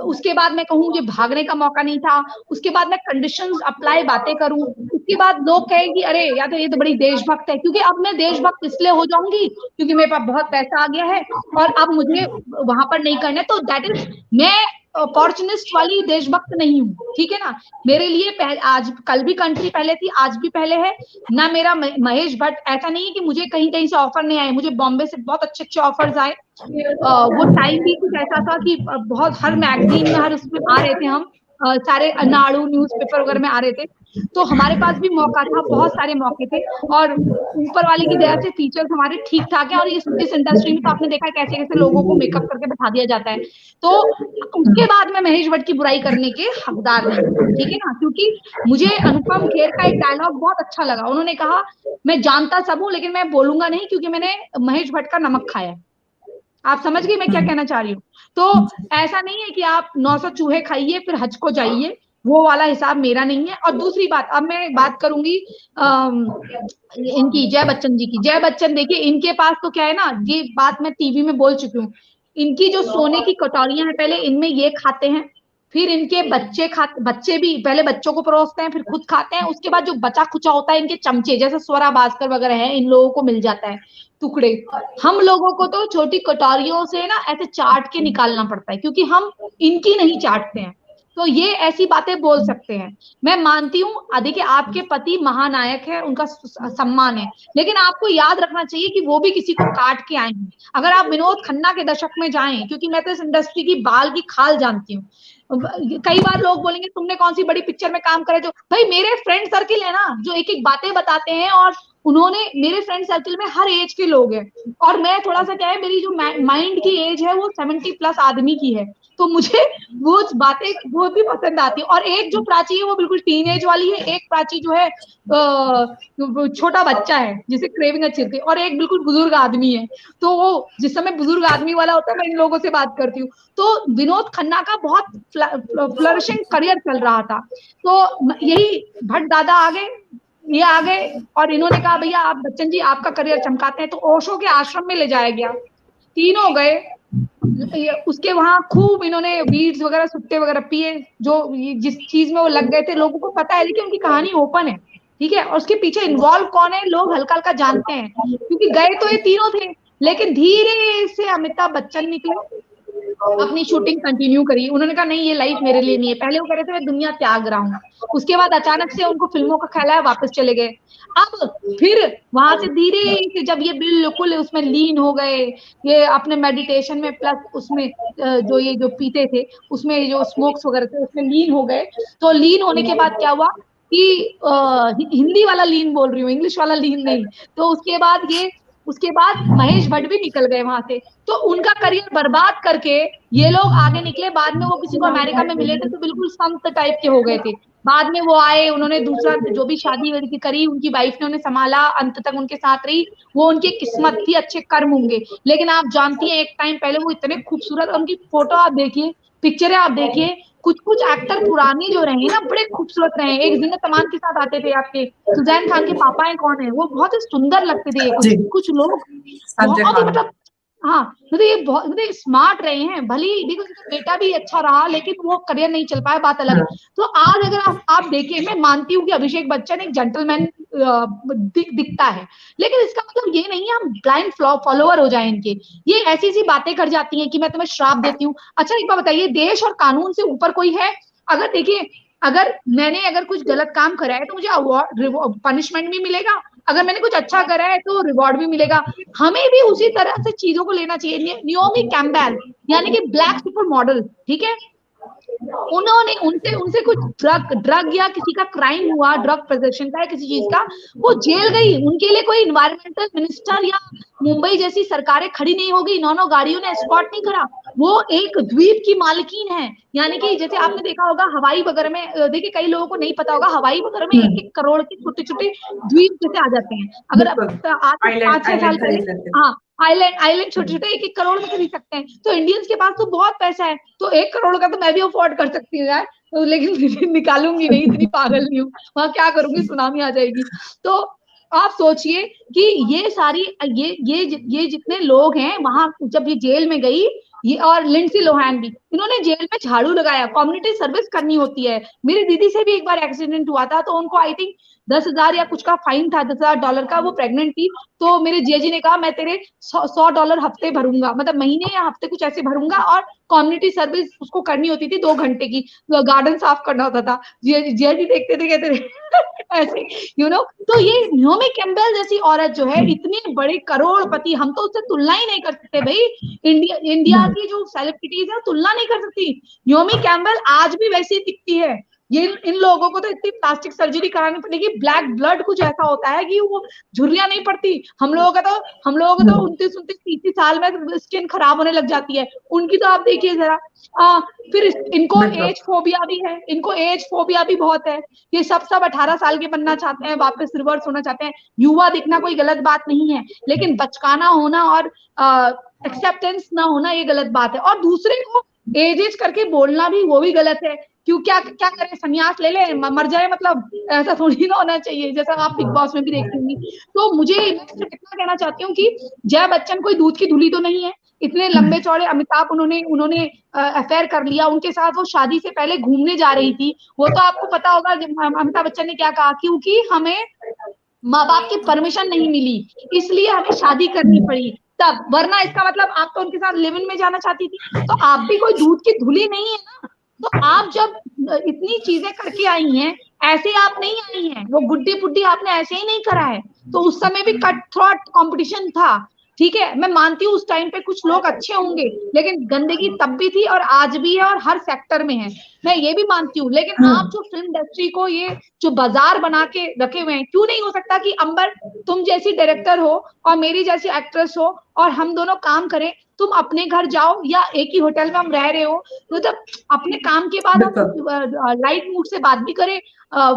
B: उसके बाद मैं कहूं मुझे भागने का मौका नहीं था, उसके बाद मैं कंडीशंस अप्लाई बातें करूं, उसके बाद लोग कहें कि अरे या तो ये तो बड़ी देशभक्त है, क्योंकि अब मैं देशभक्त इसलिए हो जाऊंगी क्योंकि मेरे पास बहुत पैसा आ गया है और अब मुझे वहां पर नहीं करना है। तो दैट इज, मैं अपॉर्चुनिस्ट वाली देशभक्त नहीं हूँ, ठीक है ना। मेरे लिए आज कल भी कंट्री पहले थी, आज भी पहले है ना। मेरा महेश भट्ट ऐसा नहीं है कि मुझे कहीं कहीं से ऑफर नहीं आए, मुझे बॉम्बे से बहुत अच्छे अच्छे ऑफर्स आए। वो टाइम भी कुछ ऐसा था कि बहुत हर मैगजीन में, हर उसमें आ रहे थे हम, सारे नाड़ू न्यूज़पेपर वगैरह में आ रहे थे। तो हमारे पास भी मौका था, बहुत सारे मौके थे, और ऊपर वाले की दया से फीचर्स हमारे ठीक ठाक है। और इस इंडस्ट्री में तो आपने देखा है कैसे कैसे लोगों को मेकअप करके बैठा दिया जाता है। तो उसके बाद मैं महेश भट्ट की बुराई करने के हकदार नहीं हूँ, ठीक है ना। क्योंकि मुझे अनुपम खेर का एक डायलॉग बहुत अच्छा लगा, उन्होंने कहा मैं जानता सब हूँ लेकिन मैं बोलूंगा नहीं क्योंकि मैंने महेश भट्ट का नमक खाया है। आप समझ गए मैं क्या कहना चाह रही हूँ? तो ऐसा नहीं है कि आप 900 चूहे खाइए फिर हज को जाइए, वो वाला हिसाब मेरा नहीं है। और दूसरी बात, अब मैं बात करूंगी इनकी जय बच्चन जी की। जय बच्चन देखिए, इनके पास तो क्या है ना, ये बात मैं टीवी में बोल चुकी हूँ, इनकी जो सोने की कटोरियां हैं, पहले इनमें ये खाते हैं, फिर इनके बच्चे भी पहले बच्चों को परोसते हैं, फिर खुद खाते हैं, उसके बाद जो बचा खुचा होता है इनके चमचे, जैसे स्वरा भास्कर वगैरह है, इन लोगों को मिल जाता है टुकड़े। हम लोगों को तो छोटी कटोरियों से ना ऐसे चाट के निकालना पड़ता है, क्योंकि हम इनकी नहीं चाटते हैं। तो ये ऐसी बातें बोल सकते हैं, मैं मानती हूँ। देखिए आपके पति महानायक है, उनका सम्मान है, लेकिन आपको याद रखना चाहिए कि वो भी किसी को काट के आए हैं। अगर आप विनोद खन्ना के दशक में जाएं, क्योंकि मैं तो इस इंडस्ट्री की बाल की खाल जानती हूँ। कई बार लोग बोलेंगे तुमने कौन सी बड़ी पिक्चर में काम करे, जो भाई मेरे फ्रेंड सर्किल है ना, जो एक एक बातें बताते हैं, और उन्होंने, मेरे फ्रेंड सर्किल में हर एज के लोग हैं, और मैं थोड़ा सा क्या है, मेरी जो माइंड की एज है वो 70+ आदमी की है, तो मुझे वो बातें वो भी पसंद आती है। और एक जो प्राची है वो बिल्कुल टीन एज वाली है, एक प्राची जो है छोटा बच्चा है जिसे क्रेविंग अच्छी होती है, और एक बिल्कुल बुजुर्ग आदमी है। तो वो जिस समय बुजुर्ग आदमी वाला होता है, मैं इन लोगों से बात करती हूँ। तो विनोद खन्ना का बहुत फ्लरिशिंग करियर चल रहा था, तो यही भट्ट दादा आ गए, ये आ गए, और इन्होंने कहा भैया आप बच्चन जी आपका करियर चमकाते हैं, तो ओशो के आश्रम में ले जाया गया, तीनों गए। उसके वहां खूब इन्होंने वीड्स वगैरह सुट्टे वगैरह पिए, जो जिस चीज में वो लग गए थे लोगों को पता है, लेकिन उनकी कहानी ओपन है, ठीक है। और उसके पीछे इन्वॉल्व कौन है लोग हल्का हल्का जानते हैं, क्योंकि गए तो ये तीनों थे, लेकिन धीरे से अमिताभ बच्चन निकले, अपनी शूटिंग कंटिन्यू करी। उन्होंने कहा नहीं ये लाइफ मेरे लिए नहीं है, पहले वो कह रहे थे मैं दुनिया त्याग रहा हूँ, उसके बाद अचानक से उनको फिल्मों का ख्याल आया, वापस चले गए। अब फिर वहां से धीरे से जब ये बिल्कुल उसमें लीन हो गए, ये अपने मेडिटेशन में प्लस उसमें जो ये जो पीते थे उसमें जो स्मोक्स वगैरह थे उसमें लीन हो गए। तो लीन होने के बाद क्या हुआ कि हिंदी वाला लीन बोल रही हूँ, इंग्लिश वाला लीन नहीं। तो उसके बाद महेश भट्ट भी निकल गए वहां से, तो उनका करियर बर्बाद करके ये लोग आगे निकले। बाद में वो किसी को अमेरिका में मिले थे तो बिल्कुल संत टाइप के हो गए थे। बाद में वो आए, उन्होंने दूसरा जो भी शादी वादी करी, उनकी वाइफ ने उन्हें संभाला, अंत तक उनके साथ रही, वो उनकी किस्मत थी, अच्छे कर्म होंगे। लेकिन आप जानती हैं एक टाइम पहले वो इतने खूबसूरत, उनकी फोटो आप देखिए, पिक्चरें आप देखिए, कुछ कुछ एक्टर पुराने जो रहे ना बड़े खूबसूरत रहे। एक जीनत अमान के साथ आते थे आपके, सुजैन खान के पापा है कौन है, वो बहुत ही सुंदर लगते थे। कुछ कुछ लोग बहुत ही मतलब, हाँ मतलब ये बहुत मतलब स्मार्ट रहे हैं, भले ही देखो उनका बेटा भी अच्छा रहा लेकिन वो करियर नहीं चल पाया, बात अलग है। तो आज अगर आप देखें, मैं मानती हूँ कि अभिषेक बच्चन एक जेंटलमैन दिखता है, लेकिन इसका मतलब ये नहीं है हम ब्लाइंड फॉलोअर हो जाए इनके। ये ऐसी सी बातें कर जाती हैं कि मैं तुम्हें श्राप देती हूँ। अच्छा एक बात बताइए, देश और कानून से ऊपर कोई है? अगर देखिए अगर मैंने अगर कुछ गलत काम करा है तो मुझे अवार्ड पनिशमेंट भी मिलेगा, अगर मैंने कुछ अच्छा करा है तो रिवॉर्ड भी मिलेगा। हमें भी उसी तरह से चीजों को लेना चाहिए। नियोमी कैम्पबेल यानी कि ब्लैक सुपर मॉडल, ठीक है, उन्होंने उनसे उनसे कुछ ड्रग ड्रग या किसी का क्राइम हुआ, ड्रग पोजेशन का या किसी चीज का, वो जेल गई, उनके लिए कोई इन्वायरमेंटल मिनिस्टर या मुंबई जैसी सरकारें खड़ी नहीं होगी, इन्होंने गाड़ियों ने एस्कॉर्ट नहीं करा। वो एक द्वीप की मालकिन है, यानी कि जैसे आपने देखा होगा हवाई वगैरह में, देखिए कई लोगों को नहीं पता होगा, हवाई वगैरह में 1-1 करोड़ के छोटे छोटे द्वीप जैसे आ जाते हैं। अगर
A: बिल्कुल।
B: आज से
A: आइलैंड
B: 5-6 साल
A: आइलैंड
B: पहले,
A: खरीद लेते हैं।
B: हाँ, आइलैंड आइलैंड छोटे छोटे 1-1 करोड़ में खरीद सकते हैं, तो इंडियंस के पास तो बहुत पैसा है, तो 1 करोड़ का तो मैं भी अफोर्ड कर सकती हूँ यार, तो लेकिन निकालूंगी नहीं, इतनी पागल नहीं हूँ, वहां क्या करूंगी, सुनामी आ जाएगी। तो आप सोचिए कि ये सारी ये जितने लोग हैं वहां, जब ये जेल में गई, ये और लिंडसी लोहान भी, इन्होंने जेल में झाड़ू लगाया, कम्युनिटी सर्विस करनी होती है। मेरी दीदी से भी एक बार एक्सीडेंट हुआ था, तो उनको आई थिंक 10,000 या कुछ का फाइन था, $10,000 का, वो प्रेग्नेंट थी, तो मेरे जिया जी ने कहा मैं तेरे $100 हफ्ते भरूंगा, मतलब महीने या हफ्ते कुछ ऐसे भरूंगा, और कम्युनिटी सर्विस उसको करनी होती थी 2 घंटे की, गार्डन साफ करना होता था। जिया जी देखते थे, कहते थे ऐसे, तो ये न्योमी कैम्पबेल जैसी औरत जो है, इतने बड़े करोड़पति, हम तो उससे तुलना ही नहीं कर सकते भाई, इंडिया की जो सेलिब्रिटीज है तुलना नहीं कर सकती। न्योमी कैम्पबेल आज भी वैसी दिखती है। ये इन लोगों को तो इतनी प्लास्टिक सर्जरी करानी पड़ेगी, ब्लैक ब्लड कुछ ऐसा होता है कि वो झुर्रियां नहीं पड़ती। हम लोगों का तो 29-30 साल में स्किन खराब होने लग जाती है, उनकी तो आप देखिए जरा। फिर इनको
A: बिल्कुल।
B: एज फोबिया भी है, इनको एज फोबिया भी बहुत है। ये सब 18 साल के बनना चाहते हैं, वापस रिवर्स होना चाहते हैं। युवा दिखना कोई गलत बात नहीं है, लेकिन बचकाना होना और एक्सेप्टेंस ना होना ये गलत बात है। और दूसरे को एज करके बोलना भी, वो भी गलत है। क्यों, क्या क्या करें, संन्यास ले ले, मर जाए, मतलब ऐसा थोड़ी ना होना चाहिए, जैसा आप बिग बॉस में भी देखती होंगी। तो मुझे मैं सिर्फ इतना कहना चाहती हूँ कि जया बच्चन कोई दूध की धुली तो नहीं है। इतने लंबे चौड़े अमिताभ, उन्होंने उन्होंने अफेयर कर लिया, उनके साथ वो शादी से पहले घूमने जा रही थी, वो तो आपको पता होगा अमिताभ बच्चन ने क्या कहा, क्योंकि हमें माँ बाप की परमिशन नहीं मिली, इसलिए हमें शादी करनी पड़ी तब, वरना इसका मतलब आप तो उनके साथ लिव इन में जाना चाहती थी। तो आप भी कोई दूध की धुली नहीं है ना। तो आप जब इतनी चीजें करके आई हैं, ऐसे आप नहीं आई हैं, वो गुड्डी पुड्डी आपने ऐसे ही नहीं करा है। तो उस समय भी कट थ्रोट कंपटीशन था, ठीक है, मैं मानती हूँ उस टाइम पे कुछ लोग अच्छे होंगे, लेकिन गंदगी तब भी थी और आज भी है और हर सेक्टर में है, मैं ये भी मानती हूँ। लेकिन आप जो फिल्म इंडस्ट्री को ये जो बाजार बना के रखे हुए हैं, क्यों नहीं हो सकता कि अंबर तुम जैसी डायरेक्टर हो और मेरी जैसी एक्ट्रेस हो, और हम दोनों काम करें, तुम अपने घर जाओ या एक ही होटल में हम रह रहे हो, मतलब अपने काम के बाद
A: बिल्कुल।
B: हम लाइट मूड से बात भी करें।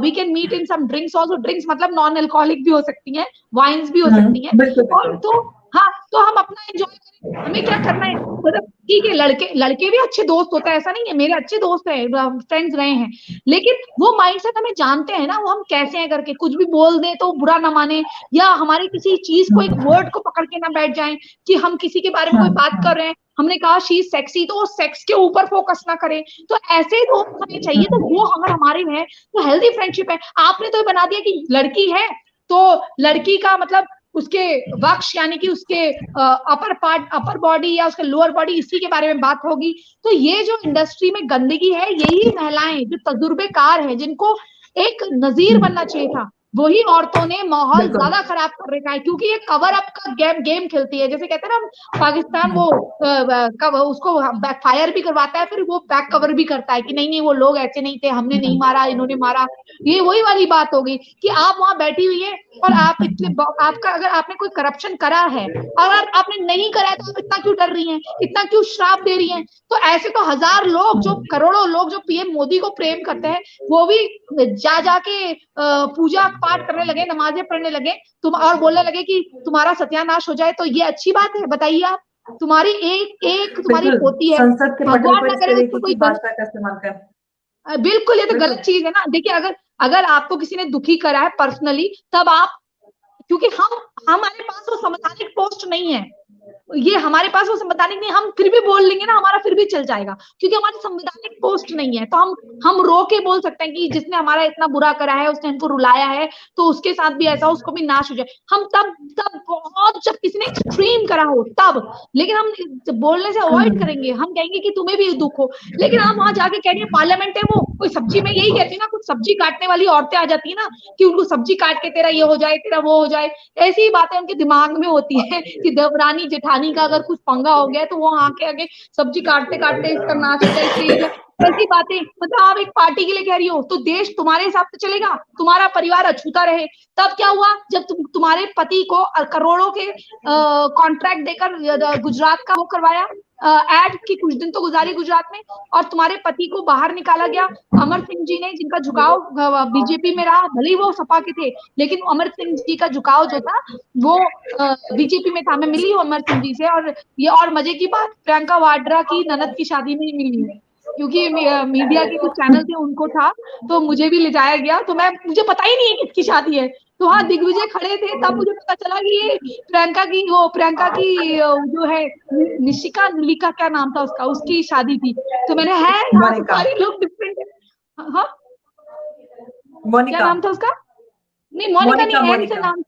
B: We can meet in some drinks also, drinks मतलब नॉन अल्कोहलिक भी हो सकती हैं, वाइन्स भी हो सकती हैं,
A: बिल्कुल
B: और
A: बिल्कुल।
B: तो हाँ, तो हम अपना एंजॉय करें, हमें क्या करना है, मतलब ठीक है, लड़के लड़के भी अच्छे दोस्त होते हैं, ऐसा नहीं है, मेरे अच्छे दोस्त हैं, फ्रेंड्स रहे हैं, लेकिन वो माइंडसेट हमें जानते हैं ना, वो हम कैसे हैं करके, कुछ भी बोल दें तो बुरा ना माने, या हमारी किसी चीज को, एक वर्ड को पकड़ के ना बैठ जाएं, कि हम किसी के बारे में कोई बात कर रहे हैं, हमने कहा शी सेक्सी, तो वो सेक्स के ऊपर फोकस ना करें। तो ऐसे लोग हमें चाहिए, तो वो अगर हमारे में है तो हेल्दी फ्रेंडशिप है। आपने तो बना दिया कि लड़की है तो लड़की का मतलब उसके वक्ष यानी कि उसके अपर पार्ट, अपर बॉडी या उसके लोअर बॉडी, इसी के बारे में बात होगी। तो ये जो इंडस्ट्री में गंदगी है, यही महिलाएं जो तजुर्बेकार है, जिनको एक नजीर बनना चाहिए था, वही औरतों ने माहौल
A: बिल्कुल।
B: ज्यादा खराब कर रखा है, क्योंकि ये कवर अप का गेम खेलती है, जैसे कहते हैं ना, पाकिस्तान वो उसको बैक फायर भी करवाता है, फिर वो बैक कवर भी करता है कि नहीं नहीं वो लोग ऐसे नहीं थे, हमने नहीं मारा, इन्होंने मारा। ये वही वाली बात हो गई कि आप वहां बैठी हुई है और आप इतने, आपका अगर आपने कोई करप्शन करा है, अगर आपने नहीं करा है, तो आप इतना क्यों डर रही हैं, इतना क्यों श्राप दे रही हैं। तो ऐसे तो हजार लोग, जो करोड़ों लोग जो पीएम मोदी को प्रेम करते हैं, वो भी जा जाके पूजा पाठ करने लगे, नमाजें पढ़ने लगे, तुम और बोलने लगे कि तुम्हारा सत्यानाश हो जाए। तो ये अच्छी बात है, बताइए आप, तुम्हारी एक एक तुम्हारी
A: बिल्कुल।
B: पोती है,
A: संसद के पटल
B: भगवान
A: पर
B: ना
A: इस
B: करे उसको
A: तरीके
B: कोई
A: की भाषा का इस्तेमाल कर।
B: बिल्कुल, ये तो
A: बिल्कुल।
B: गलत चीज है ना। देखिए, अगर अगर आपको किसी ने दुखी करा है पर्सनली, तब आप, क्योंकि हम, हमारे पास वो संवैधानिक पोस्ट नहीं है, ये हमारे पास वो संवैधानिक नहीं, हम फिर भी बोल लेंगे ना, हमारा फिर भी चल जाएगा, क्योंकि हमारी संवैधानिक पोस्ट नहीं है। तो हम रो के बोल सकते हैं कि जिसने हमारा इतना बुरा करा है, उसने हमको रुलाया है, तो उसके साथ भी ऐसा, उसको भी नाश हो जाए। हम तब तब बहुत, जब किसी ने एक्सट्रीम करा हो तब, लेकिन हम बोलने से अवॉइड करेंगे, हम कहेंगे कि तुम्हें भी दुख हो। लेकिन आप वहां जाके कह रही है पार्लियामेंट है, वो कोई सब्जी में यही कहती है ना, कुछ सब्जी काटने वाली औरतें आ जाती है ना, कि उनको सब्जी काट के तेरा ये हो जाए, तेरा वो हो जाए, ऐसी ही बातें उनके दिमाग में होती है कि देवरानी जेठानी का अगर कुछ पंगा हो गया तो वो आके आगे सब्जी काटते काटते इसका नाश हो जाए, इसके ये हो जाए, ऐसी बातें। मतलब आप एक पार्टी के लिए कह रही हो, तो देश तुम्हारे हिसाब से चलेगा, तुम्हारा परिवार अछूता रहे। तब क्या हुआ जब तुम्हारे पति को करोड़ों के कॉन्ट्रैक्ट देकर गुजरात का वो करवाया, एड की कुछ दिन तो गुजारी गुजरात में, और तुम्हारे पति को बाहर निकाला गया। अमर सिंह जी ने, जिनका झुकाव बीजेपी में रहा, भले ही वो सपा के थे, लेकिन अमर सिंह जी का झुकाव जो था वो बीजेपी में था। मैं मिली हूँ अमर सिंह जी से, और ये और मजे की बात, प्रियंका वाड्रा की ननद की शादी में ही मिली हूँ, क्योंकि मीडिया के कुछ चैनल थे, उनको था, तो मुझे भी ले जाया गया, तो मुझे पता ही नहीं है किसकी शादी है। तो हाँ, दिग्विजय खड़े थे, तब मुझे पता चला कि ये प्रियंका की जो है निशिका नीलिका, क्या नाम था उसका, उसकी शादी थी। तो मैंने, है यहाँ तो सारे लोग डिफरेंट है। हाँ, क्या नाम था उसका? नहीं, मोनिका नहीं, एन से नाम।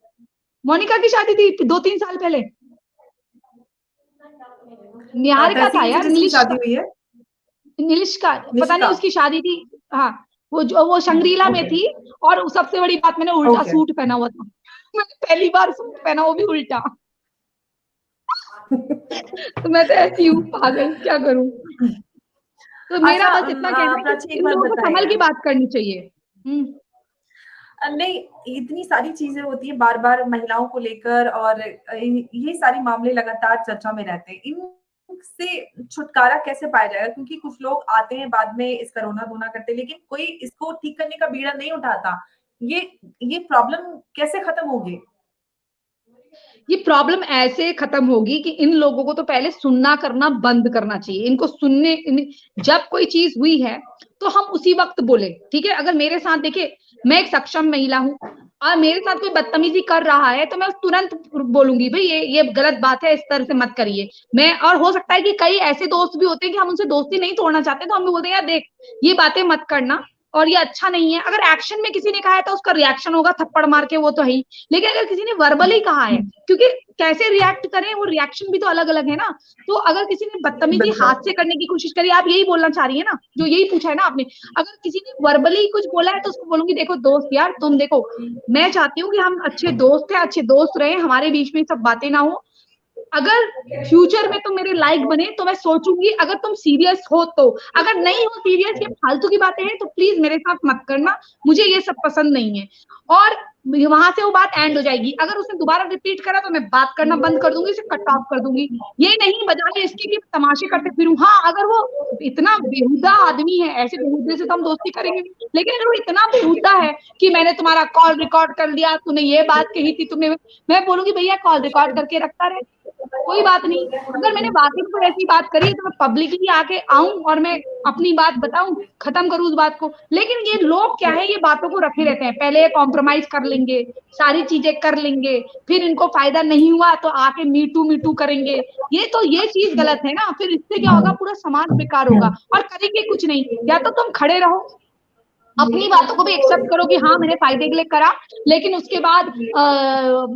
B: मोनिका की शादी थी 2-3 साल पहले। निहारिका था यार,
A: शादी हुई है,
B: नीलिश्का, पता नहीं उसकी शादी थी। हाँ, वो शंग्रीला में थी, और सबसे बड़ी बात, मैंने उल्टा सूट पहना हुआ था। मैंने पहली बार सूट पहना, वो भी उल्टा। तो मैं तो ऐसी हूँ पागल, क्या करूं। तो मेरा बस इतना कहना है कि इन लोगों को संभल की बात करनी चाहिए।
A: नहीं, इतनी सारी चीजें होती है बार बार महिलाओं को लेकर, और ये सारे मामले लगातार चर्चा में रहते हैं। इनसे छुटकारा कैसे पाया जाएगा? क्योंकि कुछ लोग आते हैं बाद में इस करोना धोना करते, लेकिन कोई इसको ठीक करने का बीड़ा नहीं उठाता। ये प्रॉब्लम कैसे खत्म होगी?
B: ये प्रॉब्लम ऐसे खत्म होगी कि इन लोगों को तो पहले सुनना करना बंद करना चाहिए। इनको जब कोई चीज हुई है तो हम उसी वक्त बोले, ठीक है। अगर मेरे साथ, देखिए, मैं एक सक्षम महिला हूँ, और मेरे साथ कोई बदतमीजी कर रहा है तो मैं तुरंत बोलूंगी, भाई ये गलत बात है, इस तरह से मत करिए। और हो सकता है कि कई ऐसे दोस्त भी होते हैं कि हम उनसे दोस्ती नहीं तोड़ना चाहते, तो हम भी बोलते हैं यार देख, ये बातें मत करना, और ये अच्छा नहीं है। अगर एक्शन में किसी ने कहा है तो उसका रिएक्शन होगा थप्पड़ मार के, वो तो है ही। लेकिन अगर किसी ने वर्बली कहा है, क्योंकि कैसे रिएक्ट करें, वो रिएक्शन भी तो अलग अलग है ना। तो अगर किसी ने बदतमीजी हाथ से करने की कोशिश करी, आप यही बोलना चाह रही है ना, जो यही पूछा है ना आपने, अगर किसी ने वर्बली कुछ बोला है तो उसको बोलूंगी, देखो दोस्त यार, तुम देखो, मैं चाहती हूँ कि हम अच्छे दोस्त हैं, अच्छे दोस्त रहे, हमारे बीच में सब बातें ना हो। अगर फ्यूचर में तुम मेरे लाइक बने तो मैं सोचूंगी, अगर तुम सीरियस हो तो। अगर नहीं हो सीरियस, ये फालतू की बातें हैं, तो प्लीज मेरे साथ मत करना, मुझे ये सब पसंद नहीं है। और वहां से वो बात एंड हो जाएगी। अगर उसने दोबारा रिपीट करा तो मैं बात करना बंद कर दूंगी, उसे कट ऑफ कर दूंगी। ये नहीं बजाय इसके कि तमाशे करते फिरूं। हाँ, अगर वो इतना बेहुदा आदमी है, ऐसे बेहुदे से तो हम दोस्ती करेंगे, लेकिन अगर वो इतना बेहुदा है कि मैंने तुम्हारा कॉल रिकॉर्ड कर लिया, तूने ये बात कही थी, तुमने, मैं बोलूंगी भैया कॉल रिकॉर्ड करके रखता रहे, कोई बात नहीं। अगर मैंने वाकई में कोई ऐसी बात करी है तो मैं पब्लिकली आके आऊं और मैं अपनी बात बताऊं, खत्म करूं उस बात को। लेकिन ये लोग क्या है, ये बातों को रखे रहते हैं, पहले कॉम्प्रोमाइज कर लेंगे, सारी चीजें कर लेंगे, फिर इनको फायदा नहीं हुआ तो आके मीटू करेंगे। ये चीज गलत है ना। फिर इससे क्या होगा, पूरा समाज बेकार होगा, और करेंगे कुछ नहीं। या तो तुम खड़े रहो, अपनी बातों को भी एक्सेप्ट करो कि हाँ मैंने फायदे के लिए करा, लेकिन उसके बाद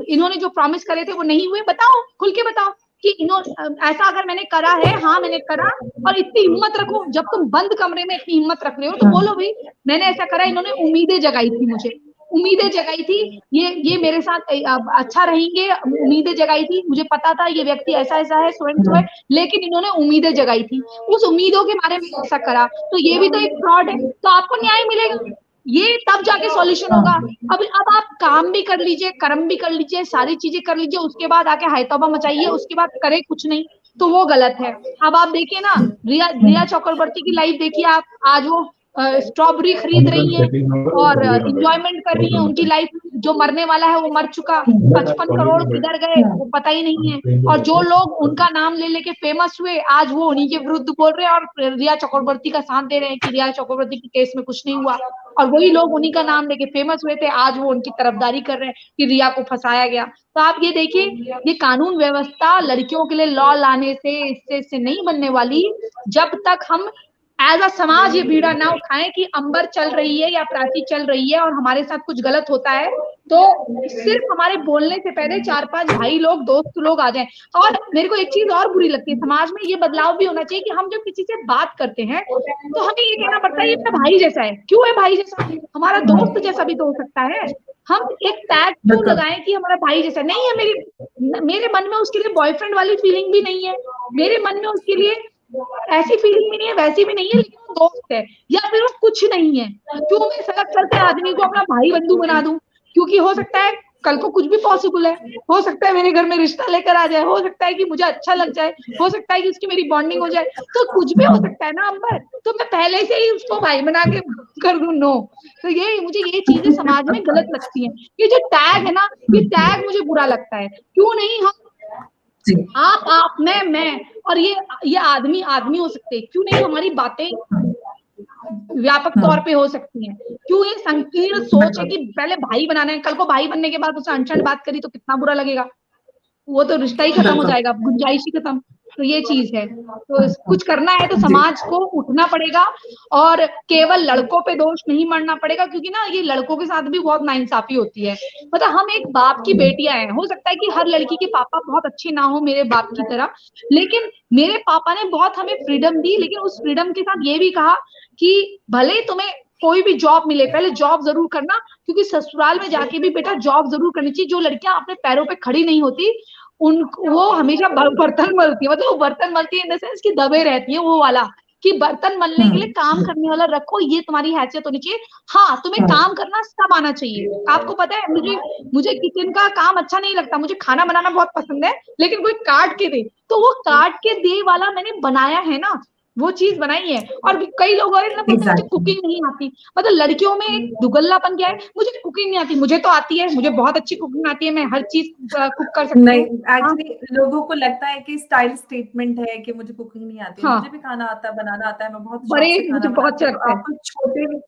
B: इन्होंने जो प्रॉमिस करे थे वो नहीं हुए, बताओ, खुल के बताओ कि ऐसा अगर मैंने करा है, हाँ मैंने करा। और इतनी हिम्मत रखो, जब तुम बंद कमरे में इतनी हिम्मत रख रहे हो तो बोलो भाई मैंने ऐसा करा, इन्होंने उम्मीदें जगाई थी, मुझे उम्मीदें जगाई थी, ये मेरे साथ अच्छा रहेंगे, उम्मीदें जगाई थी, मुझे पता था ये व्यक्ति ऐसा ऐसा है, स्वयं है, लेकिन इन्होंने उम्मीदें जगाई थी, उस उम्मीदों के बारे में ऐसा करा, तो ये भी तो एक फ्रॉड है, तो आपको न्याय मिलेगा। ये तब जाके सॉल्यूशन होगा। अब आप काम भी कर लीजिए, कर्म भी कर लीजिए, सारी चीजें कर लीजिए, उसके बाद आके हायतौबा मचाइए, उसके बाद करे कुछ नहीं, तो वो गलत है। अब आप देखिए ना, रिया चक्रवर्ती की लाइफ देखिए आप, आज वो स्ट्रॉबेरी खरीद रही है और इंजॉयमेंट कर रही है उनकी लाइफ। जो मरने वाला है वो मर चुका, 55 करोड़ किधर गए वो पता ही नहीं है। और जो लोग उनका नाम ले लेके फेमस हुए, आज वो उन्हीं के विरुद्ध बोल रहे हैं और रिया चक्रवर्ती का साथ दे रहे हैं कि रिया चक्रवर्ती के केस में कुछ नहीं हुआ। और वही लोग उन्हीं का नाम लेके फेमस हुए थे, आज वो उनकी तरफदारी कर रहे हैं कि रिया को फंसाया गया। तो आप ये देखिए, ये कानून व्यवस्था लड़कियों के लिए लॉ लाने से इससे नहीं बनने वाली, जब तक हम एज अ समाज ये बीड़ा ना उठाएं कि अंबर चल रही है या प्राची चल रही है और हमारे साथ कुछ गलत होता है, तो सिर्फ हमारे बोलने से पहले 4-5 भाई लोग, दोस्त लोग आ जाएं। और मेरे को एक चीज और बुरी लगती है, समाज में ये बदलाव भी होना चाहिए कि हम जब किसी से बात करते हैं तो हमें ये कहना पड़ता है ये मेरा भाई जैसा है। क्यों है भाई जैसा? हमारा दोस्त जैसा भी तो हो सकता है। हम एक टैग क्यों लगाएं कि हमारा भाई जैसा? नहीं है, मेरे मन में उसके लिए बॉयफ्रेंड वाली फीलिंग भी नहीं है, मेरे मन में उसके लिए ऐसी फीलिंग भी नहीं है, वैसी भी नहीं है, लेकिन वो दोस्त है या फिर वो कुछ नहीं है। क्यों मैं सड़क चलते आदमी को अपना भाई बंधु बना दूं? क्योंकि हो सकता है कल को कुछ भी पॉसिबल है, हो सकता है मेरे घर में रिश्ता लेकर आ जाए, हो सकता है कि मुझे अच्छा लग जाए, हो सकता है कि उसकी मेरी बॉन्डिंग हो जाए, तो कुछ भी हो सकता है ना अंबर। तो मैं पहले से ही उसको भाई बना के कर दूं? नो। तो ये मुझे ये चीजें समाज में गलत लगती हैं। ये जो टैग है ना, ये टैग मुझे बुरा लगता है। क्यों नहीं हम आप मैं और ये आदमी आदमी हो सकते हैं? क्यों नहीं हमारी बातें व्यापक तौर पे हो सकती हैं? क्यों ये संकीर्ण सोच है कि पहले भाई बनाना है, कल को भाई बनने के बाद उसे अनशन बात करी तो कितना बुरा लगेगा? वो तो रिश्ता ही खत्म हो जाएगा, गुंजाइश ही खत्म। तो ये चीज है, तो कुछ करना है तो समाज को उठना पड़ेगा और केवल लड़कों पे दोष नहीं मढ़ना पड़ेगा, क्योंकि ना ये लड़कों के साथ भी बहुत नाइंसाफी होती है। मतलब हम एक बाप की बेटियां हैं, हो सकता है कि हर लड़की के पापा बहुत अच्छे ना हो मेरे बाप की तरह, लेकिन मेरे पापा ने बहुत हमें फ्रीडम दी, लेकिन उस फ्रीडम के साथ ये भी कहा कि भले तुम्हें कोई भी जॉब मिले, पहले जॉब जरूर करना, क्योंकि ससुराल में जाके भी बेटा जॉब जरूर करनी चाहिए। जो लड़कियां अपने पैरों पे खड़ी नहीं होती उन वो हमेशा बर्तन मलती है, मतलब वो बर्तन मलती है इन द सेंस कि दबे रहती है, वो वाला कि बर्तन मलने के लिए काम करने वाला रखो, ये तुम्हारी हैसियत होनी चाहिए। हाँ, तुम्हें काम करना सब आना चाहिए। आपको पता है मुझे किचन का काम अच्छा नहीं लगता, मुझे खाना बनाना बहुत पसंद है, लेकिन कोई काट के दे तो वो काट के दे वाला मैंने बनाया है ना, वो चीज बनाई है। और कई लोग और ना बोलते हैं मुझे कुकिंग नहीं आती, मतलब लड़कियों में एक दुगल्लापन क्या है, मुझे कुकिंग नहीं आती। मुझे तो आती है, मुझे बहुत अच्छी कुकिंग आती है, मैं हर चीज कुक कर सकती
A: नहीं,
B: हूँ।
A: एक्चुअली लोगों को लगता है कि स्टाइल स्टेटमेंट है कि मुझे कुकिंग नहीं आती है।
B: हाँ,
A: मुझे भी खाना आता है, बनाना आता है, मैं बहुत
B: बड़े
A: शौक से
B: मुझे
A: खाना
B: बहुत
A: बनाती
B: अच्छा
A: हूँ। तो
B: लगता है।
A: आप कोई छोटे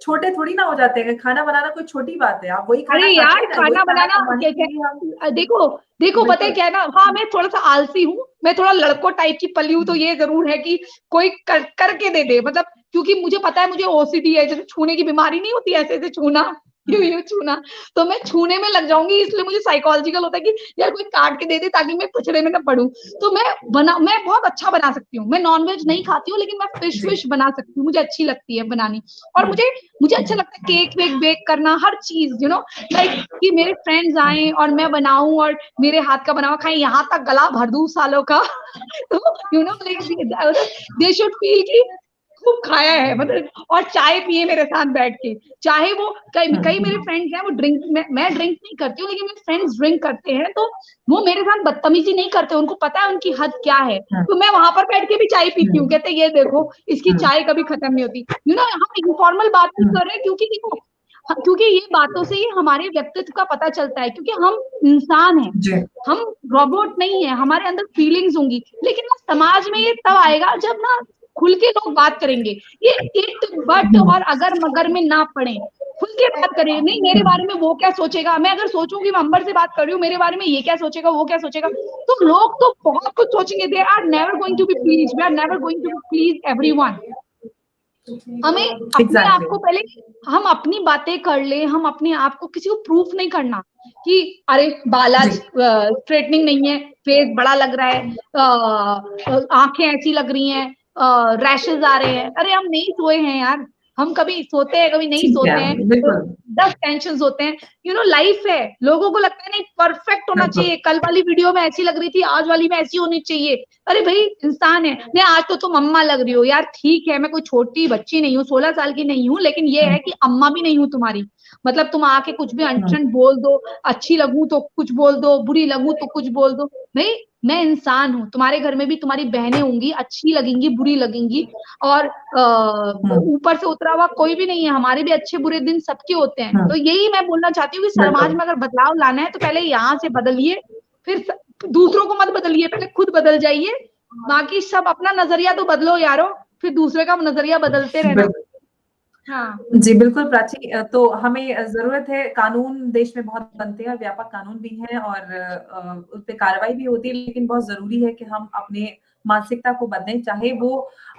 A: छोटे थोड़ी ना हो जाते हैं, खाना बनाना कोई छोटी बात है। आप वही
B: अरे
A: खाना खाते
B: यार,
A: हैं ना, वही
B: खाना
A: खाना
B: बनाना
A: कमाने
B: क्या
A: के लिए हम
B: क्या देखो देखो, पता है
A: बिल्कुल।
B: क्या है ना, हाँ मैं थोड़ा सा आलसी हूँ, मैं थोड़ा लड़कों टाइप की पली हूँ, तो ये जरूर है कि कोई करके दे दे, मतलब क्योंकि मुझे पता है मुझे ओसीडी है, जैसे छूने की बीमारी नहीं होती, ऐसे ऐसे छूना, यूं छूना, तो मैं छूने में लग जाऊंगी, इसलिए मुझे साइकोलॉजिकल होता है कि यार कोई काट के दे दे ताकि मैं कचड़े में ना पड़ूं। तो मैं बहुत अच्छा बना सकती हूँ। मैं नॉनवेज नहीं खाती हूँ, लेकिन मैं फिश
A: जी।
B: विश बना सकती हूँ, मुझे अच्छी लगती है बनानी। और मुझे मुझे अच्छा लगता है केक वेक बेक करना, हर चीज लाइक कि मेरे फ्रेंड्स आए और मैं बनाऊं और मेरे हाथ का बना हुआ खाएं, यहाँ तक गला भर दूं सालों का तो लाइक दे शुड फील कि खूब खाया है, मतलब, और चाय पिए मेरे साथ बैठ के। चाहे वो कई मेरे फ्रेंड्स हैं वो ड्रिंक, मैं ड्रिंक नहीं करती हूँ, लेकिन मेरे फ्रेंड्स ड्रिंक करते हैं, तो वो मेरे साथ बदतमीजी नहीं करते, उनको पता है उनकी हद क्या है। तो मैं वहां पर बैठ के भी चाय पीती हूँ, कहते ये देखो इसकी चाय कभी खत्म नहीं होती। हम इनफॉर्मल बात नहीं कर रहे हैं, क्योंकि देखो क्योंकि ये बातों से ही हमारे व्यक्तित्व का पता चलता है, क्योंकि हम इंसान हैं,
A: जी।
B: हम रोबोट नहीं है, हमारे अंदर फीलिंग्स होंगी। लेकिन ना समाज में ये तब आएगा जब ना खुल के लोग बात करेंगे, ये इट बट और अगर मगर में ना पड़े, खुल के बात करें। नहीं मेरे बारे में वो क्या सोचेगा, मैं अगर सोचूंगी मैं अंबर से बात कर रही हूँ, मेरे बारे में ये क्या सोचेगा वो क्या सोचेगा, तो लोग तो बहुत कुछ सोचेंगे। They are never going to be please, we are never going to please everyone. हमें अपने आप
A: एग्जैक्टली।
B: को पहले, हम अपनी बातें कर ले, हम अपने आप को किसी को प्रूफ नहीं करना कि अरे बाल आज
A: जी।
B: स्ट्रेटनिंग नहीं है, फेस बड़ा लग रहा है, आंखें ऐसी लग रही हैं, रैशेज आ रहे हैं। अरे हम नहीं सोए हैं यार, हम कभी सोते हैं कभी नहीं
A: ठीक है,
B: सोते हैं, तो
A: बिल्कुल।
B: 10 टेंशन होते हैं। लाइफ है, लोगों को लगता है नहीं परफेक्ट होना
A: बिल्कुल।
B: चाहिए, कल वाली वीडियो में ऐसी लग रही थी आज वाली में ऐसी होनी चाहिए। अरे भाई इंसान है, नहीं आज तो तुम अम्मा लग रही हो यार, ठीक है मैं कोई छोटी बच्ची नहीं हूँ, 16 साल की नहीं हूँ, लेकिन ये है कि अम्मा भी नहीं हूँ तुम्हारी। मतलब तुम आके कुछ भी अनशन बोल दो, अच्छी लगूं तो कुछ बोल दो, बुरी लगूं तो कुछ बोल दो। भाई मैं इंसान हूँ, तुम्हारे घर में भी तुम्हारी बहनें होंगी, अच्छी लगेंगी बुरी लगेंगी, और ऊपर से उतरा हुआ कोई भी नहीं है, हमारे भी अच्छे बुरे दिन सबके होते हैं। तो यही मैं बोलना चाहती हूँ कि समाज
A: बिल्कुल।
B: में अगर बदलाव लाना है तो पहले यहाँ से बदलिए, फिर दूसरों को मत बदलिए, पहले खुद बदल जाइए। बाकी सब अपना नजरिया तो बदलो यारो, फिर दूसरे का नजरिया बदलते रहना।
A: बिल्कुल।
B: हाँ,
A: जी, बिल्कुल प्राची। तो हमें ज़रूरत है, कानून देश में बहुत बनते हैं, व्यापक कानून भी हैं और उस पे कार्रवाई भी होती है, लेकिन बहुत ज़रूरी है कि हम अपने मानसिकता को बदलें, चाहे वो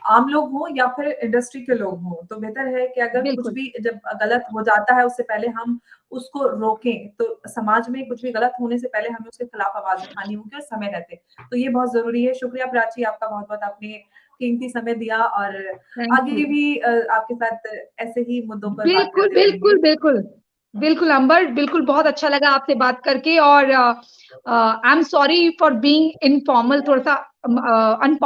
A: आम लोग हों या फिर इंडस्ट्री के लोग हों। तो बेहतर है कि अगर कुछ
B: बिल्कुल,
A: भी जब गलत हो जाता है, उससे पहले हम उसको रोकें। तो समाज में कुछ भी गलत होने से पहले हमें उसके खिलाफ आवाज़ उठानी होगी और समय रहते। तो ये बहुत ज़रूरी है। शुक्रिया प्राची, आपका बहुत-बहुत, आपने कीमती समय दिया और
B: थैंक यू।
A: आगे भी आपके साथ ऐसे ही मुद्दों पर बात
B: बिल्कुल,
A: करते रहेंगे।
B: बिल्कुल, बिल्कुल। बिल्कुल अंबर, बिल्कुल बहुत अच्छा लगा आपसे बात करके और I am sorry for being informal, थोड़ा-सा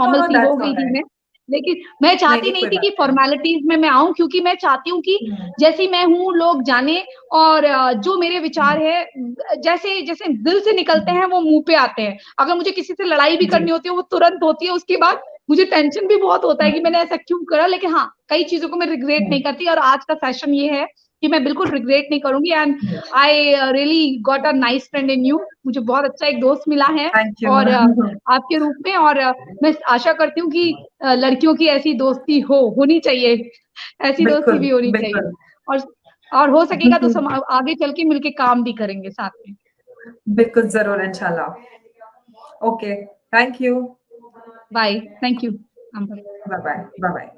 A: नो,
B: अनफॉर्मल
A: नो,
B: सी हो
A: दैट्स
B: गई थी
A: ऑलराइट।
B: मैं। लेकिन मैं
A: नहीं,
B: चाहती
A: नहीं,
B: नहीं
A: कोई
B: थी कि
A: बात नहीं।
B: फ़ॉर्मेलिटीज़ में मैं आऊँ, क्योंकि मैं चाहती हूँ कि
A: हुँ,
B: जैसी मैं हूँ लोग जानें और जो मेरे विचार हैं जैसे जैसे दिल से निकलते
A: हुँ,
B: हैं वो मुँह पे आते हैं। अगर मुझे किसी से लड़ाई भी
A: जी,
B: करनी होती है वो तुरंत होती है, उसके बाद मुझे टेंशन भी बहुत होता है
A: हुँ,
B: कि मैंने ऐसा क्यों करा, लेकिन हाँ, कई चीज़ों को मैं रिग्रेट
A: हुँ,
B: नहीं करती और आज का सेशन ये है कि मैं बिल्कुल रिग्रेट नहीं करूँगी and
A: hmm,
B: I really got a nice friend in you. मुझे बहुत अच्छा एक दोस्त मिला है
A: थैंक यू।
B: और आपके रूप में और मैं आशा करती हूँ कि लड़कियों की ऐसी दोस्ती होनी चाहिए, ऐसी दोस्ती
A: बिल्कुल,
B: भी होनी चाहिए
A: बिल्कुल।
B: और और हो सकेगा तो आगे चल के मिलके काम भी करेंगे साथ में।
A: बिल्कुल, ज़रूर इंशाल्लाह। Okay, thank you.
B: Bye, thank you. Ambar.
A: Bye bye, bye-bye.